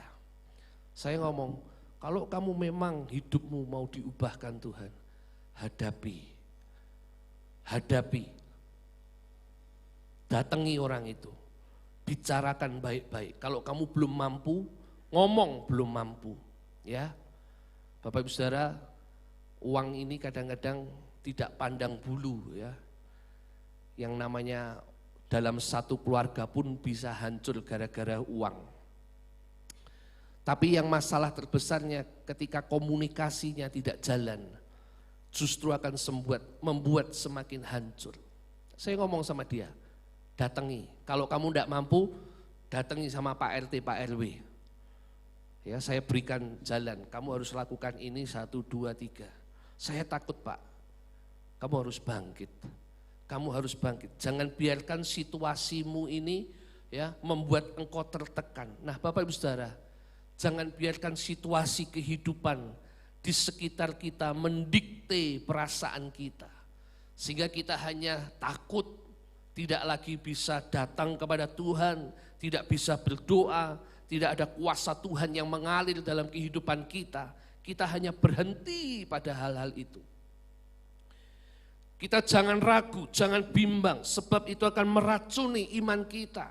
Saya ngomong, kalau kamu memang hidupmu mau diubahkan Tuhan, hadapi, datangi orang itu, bicarakan baik-baik. Kalau kamu belum mampu, ngomong belum mampu, ya. Bapak Ibu Saudara, uang ini kadang-kadang tidak pandang bulu, ya. Yang namanya dalam satu keluarga pun bisa hancur gara-gara uang. Tapi yang masalah terbesarnya ketika komunikasinya tidak jalan, justru akan membuat semakin hancur. Saya ngomong sama dia, datangi. Kalau kamu tidak mampu, datangi sama Pak RT, Pak RW. Ya, saya berikan jalan, kamu harus lakukan ini 1, 2, 3. Saya takut Pak, kamu harus bangkit. Kamu harus bangkit, jangan biarkan situasimu ini ya membuat engkau tertekan. Nah Bapak Ibu Saudara, jangan biarkan situasi kehidupan di sekitar kita mendikte perasaan kita. Sehingga kita hanya takut, tidak lagi bisa datang kepada Tuhan, tidak bisa berdoa, tidak ada kuasa Tuhan yang mengalir dalam kehidupan kita. Kita hanya berhenti pada hal-hal itu. Kita jangan ragu, jangan bimbang, sebab itu akan meracuni iman kita.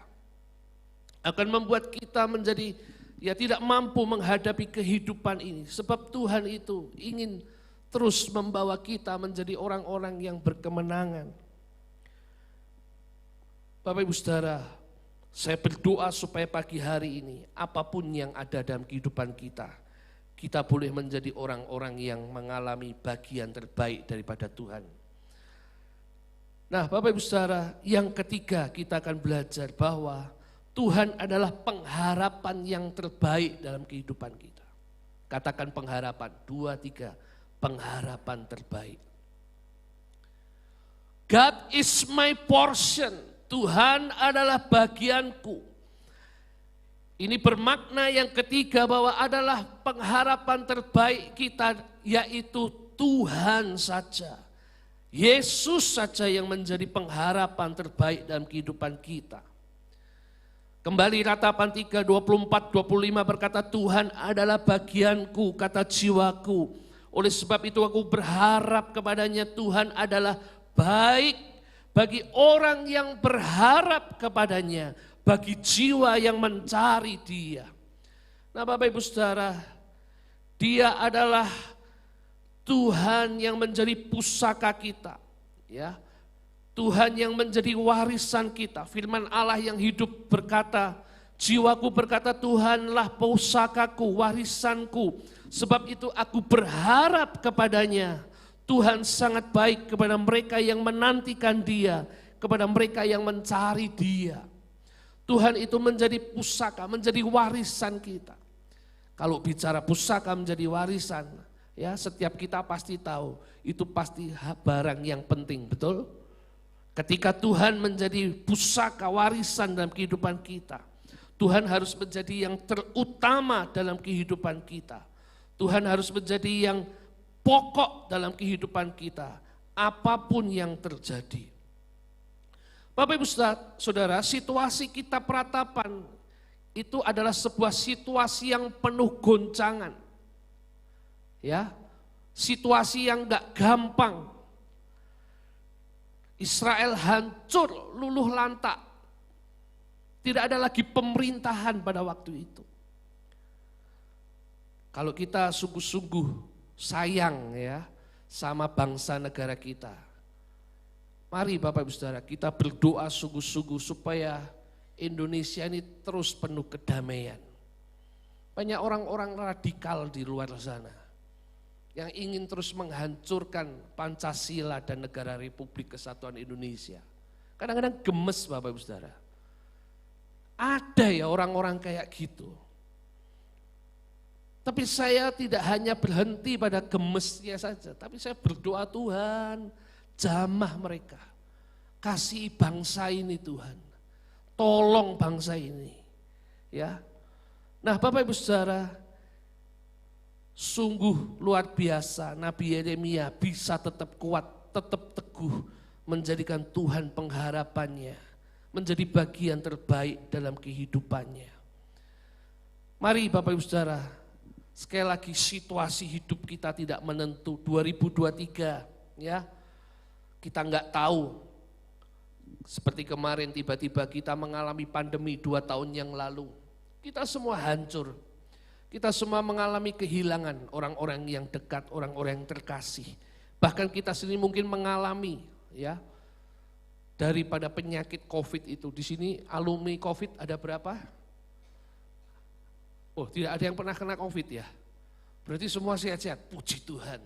Akan membuat kita menjadi tidak mampu menghadapi kehidupan ini. Sebab Tuhan itu ingin terus membawa kita menjadi orang-orang yang berkemenangan. Bapak Ibu Saudara, saya berdoa supaya pagi hari ini, apapun yang ada dalam kehidupan kita, kita boleh menjadi orang-orang yang mengalami bagian terbaik daripada Tuhan. Nah Bapak Ibu Saudara, yang ketiga kita akan belajar bahwa Tuhan adalah pengharapan yang terbaik dalam kehidupan kita. Katakan pengharapan, 2, 3, pengharapan terbaik. God is my portion, Tuhan adalah bagianku. Ini bermakna yang ketiga bahwa adalah pengharapan terbaik kita, yaitu Tuhan saja. Yesus saja yang menjadi pengharapan terbaik dalam kehidupan kita. Kembali Ratapan 3, 24, 25 berkata, Tuhan adalah bagianku, kata jiwaku. Oleh sebab itu aku berharap kepadanya. Tuhan adalah baik bagi orang yang berharap kepadanya, bagi jiwa yang mencari Dia. Nah Bapak Ibu Saudara, Dia adalah Tuhan yang menjadi pusaka kita, ya. Tuhan yang menjadi warisan kita. Firman Allah yang hidup berkata, jiwaku berkata, Tuhanlah pusakaku, warisanku. Sebab itu aku berharap kepadanya. Tuhan sangat baik kepada mereka yang menantikan Dia, kepada mereka yang mencari Dia. Tuhan itu menjadi pusaka, menjadi warisan kita. Kalau bicara pusaka menjadi warisan, ya setiap kita pasti tahu itu pasti barang yang penting, betul? Ketika Tuhan menjadi pusaka warisan dalam kehidupan kita, Tuhan harus menjadi yang terutama dalam kehidupan kita. Tuhan harus menjadi yang pokok dalam kehidupan kita, apapun yang terjadi. Bapak Ibu Saudara, situasi kita peratapan itu adalah sebuah situasi yang penuh goncangan. Ya, situasi yang gak gampang. Israel hancur, luluh lantak. Tidak ada lagi pemerintahan pada waktu itu. Kalau kita sungguh-sungguh sayang ya sama bangsa negara kita, mari Bapak Ibu Saudara kita berdoa sungguh-sungguh supaya Indonesia ini terus penuh kedamaian. Banyak orang-orang radikal di luar sana yang ingin terus menghancurkan Pancasila dan Negara Republik Kesatuan Indonesia. Kadang-kadang gemes Bapak Ibu Saudara. Ada ya orang-orang kayak gitu. Tapi saya tidak hanya berhenti pada gemesnya saja, tapi saya berdoa Tuhan, jamah mereka. Kasih bangsa ini Tuhan. Tolong bangsa ini. Ya. Nah, Bapak Ibu Saudara, sungguh luar biasa Nabi Yeremia bisa tetap kuat, tetap teguh menjadikan Tuhan pengharapannya, menjadi bagian terbaik dalam kehidupannya. Mari Bapak Ibu Saudara, sekali lagi situasi hidup kita tidak menentu. 2023 ya, kita nggak tahu. Seperti kemarin tiba-tiba kita mengalami pandemi 2 tahun yang lalu. Kita semua hancur. Kita semua mengalami kehilangan orang-orang yang dekat, orang-orang yang terkasih. Bahkan kita sendiri mungkin mengalami ya, daripada penyakit COVID itu. Di sini alumni COVID ada berapa? Oh, tidak ada yang pernah kena COVID ya. Berarti semua sehat-sehat. Puji Tuhan.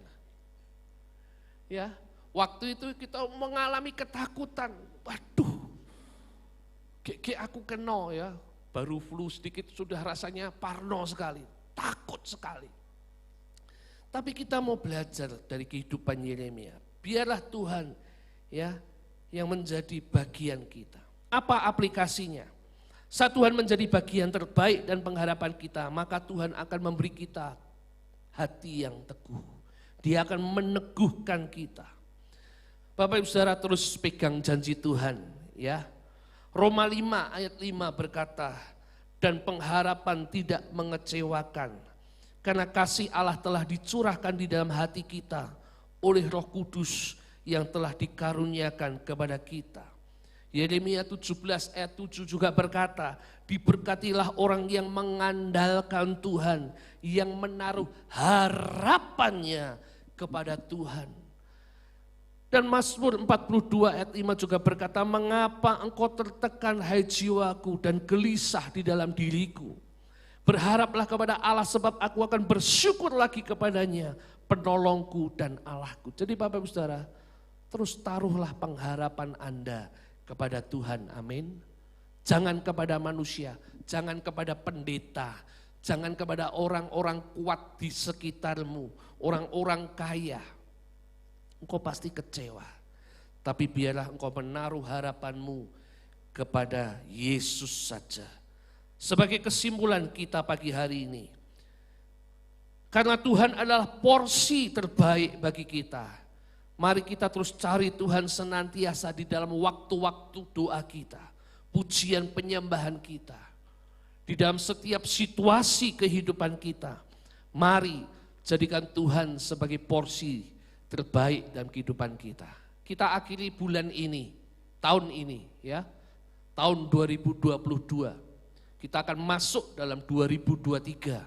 Ya, waktu itu kita mengalami ketakutan. Waduh, aku kena ya. Baru flu sedikit sudah rasanya parno sekali, takut sekali. Tapi kita mau belajar dari kehidupan Yeremia. Biarlah Tuhan ya yang menjadi bagian kita. Apa aplikasinya? Saat Tuhan menjadi bagian terbaik dan pengharapan kita, maka Tuhan akan memberi kita hati yang teguh. Dia akan meneguhkan kita. Bapak Ibu Saudara, terus pegang janji Tuhan ya. Roma 5 ayat 5 berkata, dan pengharapan tidak mengecewakan, karena kasih Allah telah dicurahkan di dalam hati kita oleh Roh Kudus yang telah dikaruniakan kepada kita. Yeremia 17 ayat 7 juga berkata, diberkatilah orang yang mengandalkan Tuhan, yang menaruh harapannya kepada Tuhan. Dan Mazmur 42 ayat 5 juga berkata, mengapa engkau tertekan hai jiwaku dan gelisah di dalam diriku. Berharaplah kepada Allah sebab aku akan bersyukur lagi kepadanya, penolongku dan Allahku. Jadi Bapak Ibu Saudara, terus taruhlah pengharapan Anda kepada Tuhan, amin. Jangan kepada manusia, jangan kepada pendeta, jangan kepada orang-orang kuat di sekitarmu, orang-orang kaya. Engkau pasti kecewa, tapi biarlah engkau menaruh harapanmu kepada Yesus saja. Sebagai kesimpulan kita pagi hari ini, karena Tuhan adalah porsi terbaik bagi kita, mari kita terus cari Tuhan senantiasa di dalam waktu-waktu doa kita, pujian penyembahan kita. Di dalam setiap situasi kehidupan kita, mari jadikan Tuhan sebagai porsi terbaik dalam kehidupan kita. Kita akhiri bulan ini, tahun ini ya, tahun 2022. Kita akan masuk dalam 2023.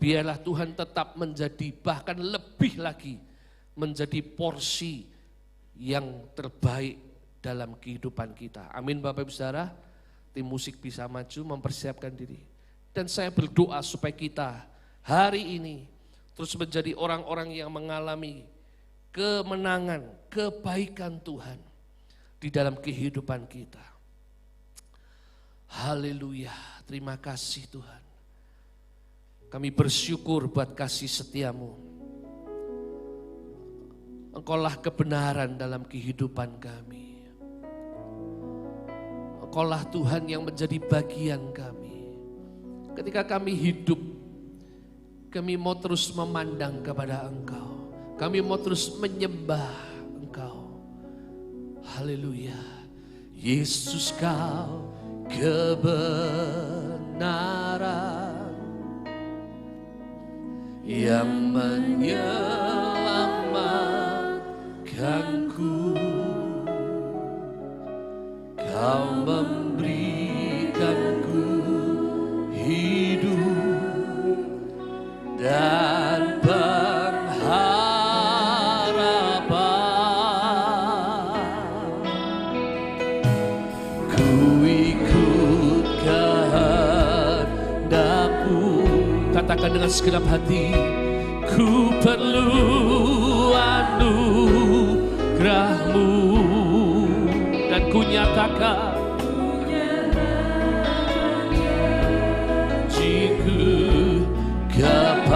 Biarlah Tuhan tetap menjadi, bahkan lebih lagi, menjadi porsi yang terbaik dalam kehidupan kita. Amin Bapak Ibu Saudara. Tim musik bisa maju mempersiapkan diri. Dan saya berdoa supaya kita hari ini terus menjadi orang-orang yang mengalami kemenangan, kebaikan Tuhan di dalam kehidupan kita. Haleluya, terima kasih Tuhan. Kami bersyukur buat kasih setiamu. Engkaulah kebenaran dalam kehidupan kami. Engkaulah Tuhan yang menjadi bagian kami. Ketika kami hidup, kami mau terus memandang kepada Engkau. Kami mau terus menyembah Engkau. Haleluya. Yesus Kau kebenaran yang menyelamatkanku. Kau memberikanku hidup dan katakan dengan segenap hati, ku perlu anugerah-Mu dan ku nyatakan janjiku kepadamu.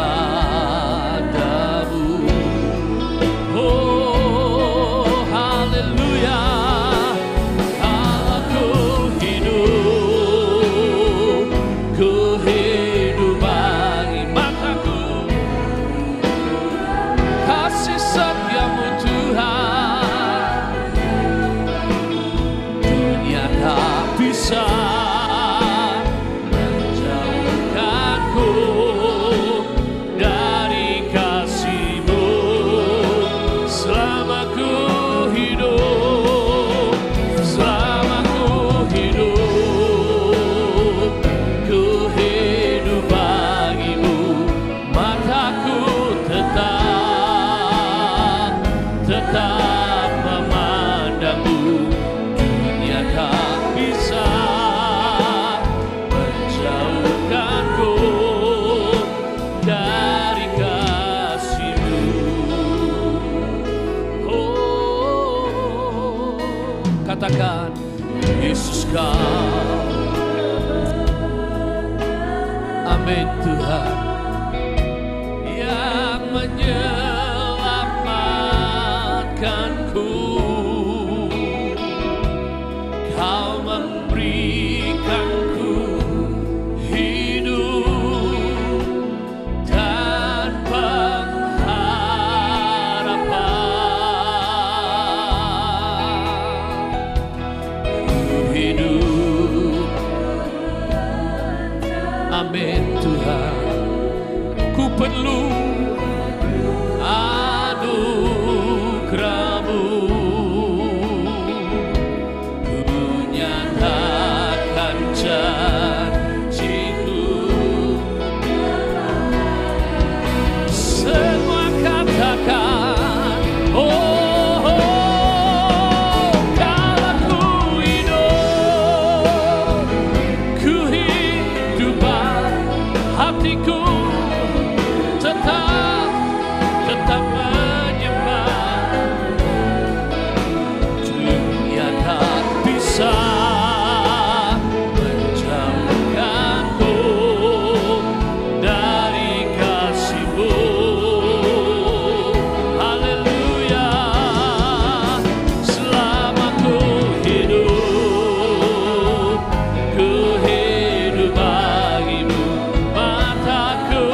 Oh haleluya, aku hidup, ku hidup bagi mataku, kasih setiamu Tuhan. Dunia tetap memandangmu, dunia tak bisa menjauhkanku dari kasih-Mu. Oh, katakan Yesus Kau, amin Tuhan, yang menyelamatkanku. Kau memberikanku hidup dan pengharapan. Ku hidup, amin Tuhan, ku perlu anugerah-Mu. Ku nyatakan janji-Ku. Semua katakan, oh, kalau ku hidup hatiku tetap menyembah. Dunia tak bisa menjauhkanku dari kasih-Mu. Haleluya, selama ku hidup bagi-Mu. Mataku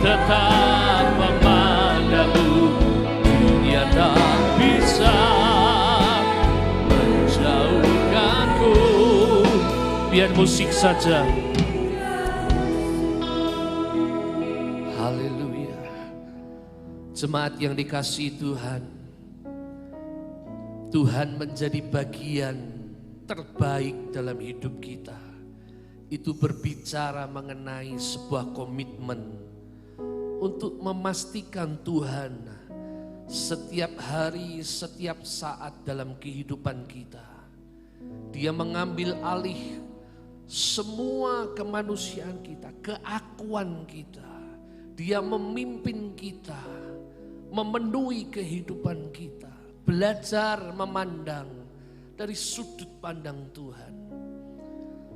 tetap memandang-Mu, dunia tak bisa menjauhkanku. Biar musik saja. Haleluya. Jemaat yang dikasihi Tuhan, Tuhan menjadi bagian terbaik dalam hidup kita. Itu berbicara mengenai sebuah komitmen untuk memastikan Tuhan setiap hari, setiap saat dalam kehidupan kita. Dia mengambil alih semua kemanusiaan kita, keakuan kita. Dia memimpin kita, memenuhi kehidupan kita, belajar memandang dari sudut pandang Tuhan.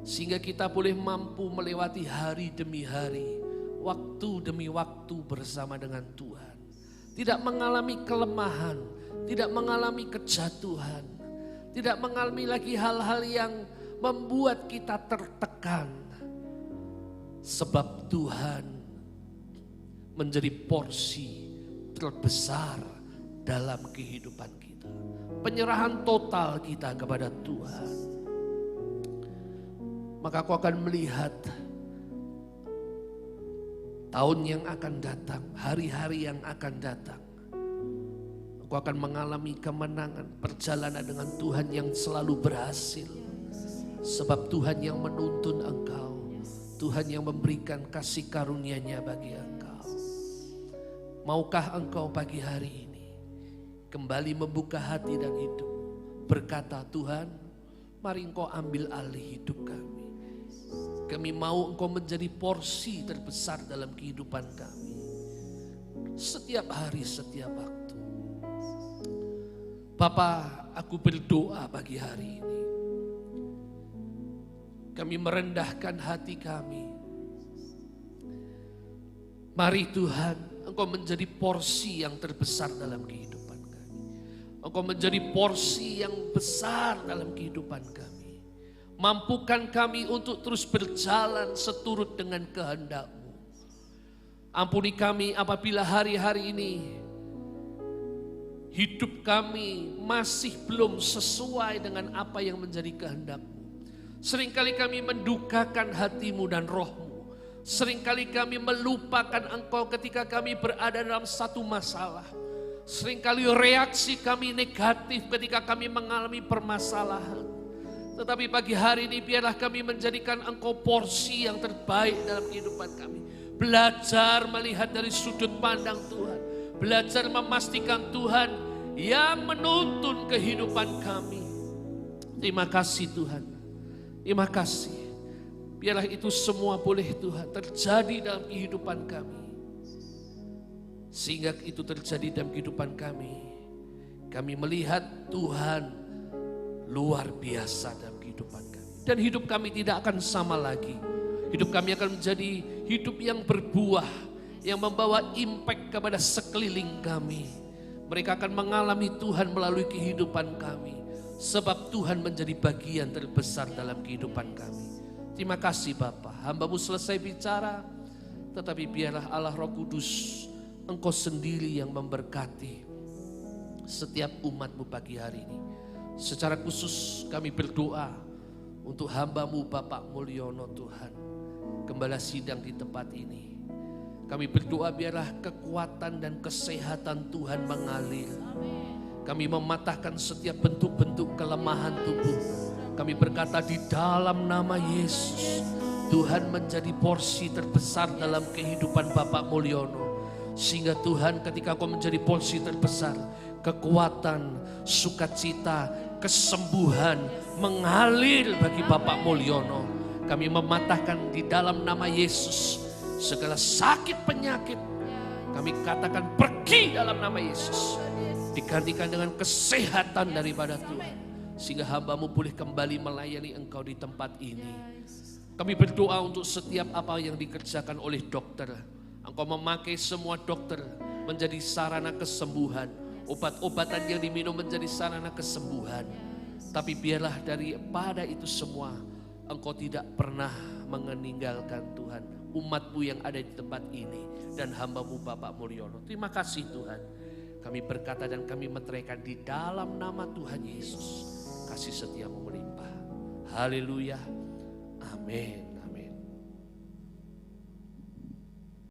Sehingga kita boleh mampu melewati hari demi hari, waktu demi waktu bersama dengan Tuhan. Tidak mengalami kelemahan, tidak mengalami kejatuhan, tidak mengalami lagi hal-hal yang membuat kita tertekan. Sebab Tuhan menjadi porsi terbesar dalam kehidupan kita. Penyerahan total kita kepada Tuhan. Maka aku akan melihat tahun yang akan datang, hari-hari yang akan datang. Aku akan mengalami kemenangan, perjalanan dengan Tuhan yang selalu berhasil. Sebab Tuhan yang menuntun engkau, Tuhan yang memberikan kasih karunia-Nya bagi engkau. Maukah engkau pagi hari ini kembali membuka hati dan hidup, berkata, Tuhan, mari Engkau ambil alih hidup kami. Kami mau Engkau menjadi porsi terbesar dalam kehidupan kami. Setiap hari, setiap waktu. Bapa, aku berdoa pagi hari ini. Kami merendahkan hati kami. Mari Tuhan, Engkau menjadi porsi yang terbesar dalam kehidupan kami. Engkau menjadi porsi yang besar dalam kehidupan kami. Mampukan kami untuk terus berjalan seturut dengan kehendak-Mu. Ampuni kami apabila hari-hari ini hidup kami masih belum sesuai dengan apa yang menjadi kehendak-Mu. Seringkali kami mendukakan hati-Mu dan Roh-Mu. Seringkali kami melupakan Engkau ketika kami berada dalam satu masalah. Seringkali reaksi kami negatif ketika kami mengalami permasalahan. Tetapi pagi hari ini biarlah kami menjadikan Engkau porsi yang terbaik dalam kehidupan kami. Belajar melihat dari sudut pandang Tuhan. belajar memastikan Tuhan yang menuntun kehidupan kami. Terima kasih Tuhan, terima kasih. Biarlah itu semua boleh Tuhan terjadi dalam kehidupan kami. Sehingga itu terjadi dalam kehidupan kami. Kami melihat Tuhan luar biasa dalam kehidupan kami. Dan hidup kami tidak akan sama lagi. Hidup kami akan menjadi hidup yang berbuah, yang membawa impact kepada sekeliling kami. Mereka akan mengalami Tuhan melalui kehidupan kami. Sebab Tuhan menjadi bagian terbesar dalam kehidupan kami. Terima kasih Bapa, hamba-Mu selesai bicara, tetapi biarlah Allah Roh Kudus, Engkau sendiri yang memberkati setiap umat-Mu pagi hari ini. Secara khusus kami berdoa untuk hamba-Mu Bapak Mulyono Tuhan, gembala sidang di tempat ini. Kami berdoa biarlah kekuatan dan kesehatan Tuhan mengalir. Kami mematahkan setiap bentuk-bentuk kelemahan tubuh. Kami berkata di dalam nama Yesus, Tuhan menjadi porsi terbesar dalam kehidupan Bapak Mulyono. Sehingga Tuhan ketika Kau menjadi porsi terbesar, kekuatan, sukacita, kesembuhan mengalir bagi Bapak Mulyono. Kami mematahkan di dalam nama Yesus segala sakit penyakit. Kami katakan pergi dalam nama Yesus. Digantikan dengan kesehatan daripada Tuhan. Sehingga hamba-Mu boleh kembali melayani Engkau di tempat ini. Kami berdoa untuk setiap apa yang dikerjakan oleh dokter. Engkau memakai semua dokter menjadi sarana kesembuhan. Obat-obatan yang diminum menjadi sarana kesembuhan. Tapi biarlah daripada itu semua, Engkau tidak pernah meninggalkan Tuhan umat-Mu yang ada di tempat ini dan hamba-Mu Bapak Mulyono. Terima kasih Tuhan. Kami berkata dan kami meteraikan di dalam nama Tuhan Yesus. Kasih setia-Mu melimpah. Haleluya. Amin.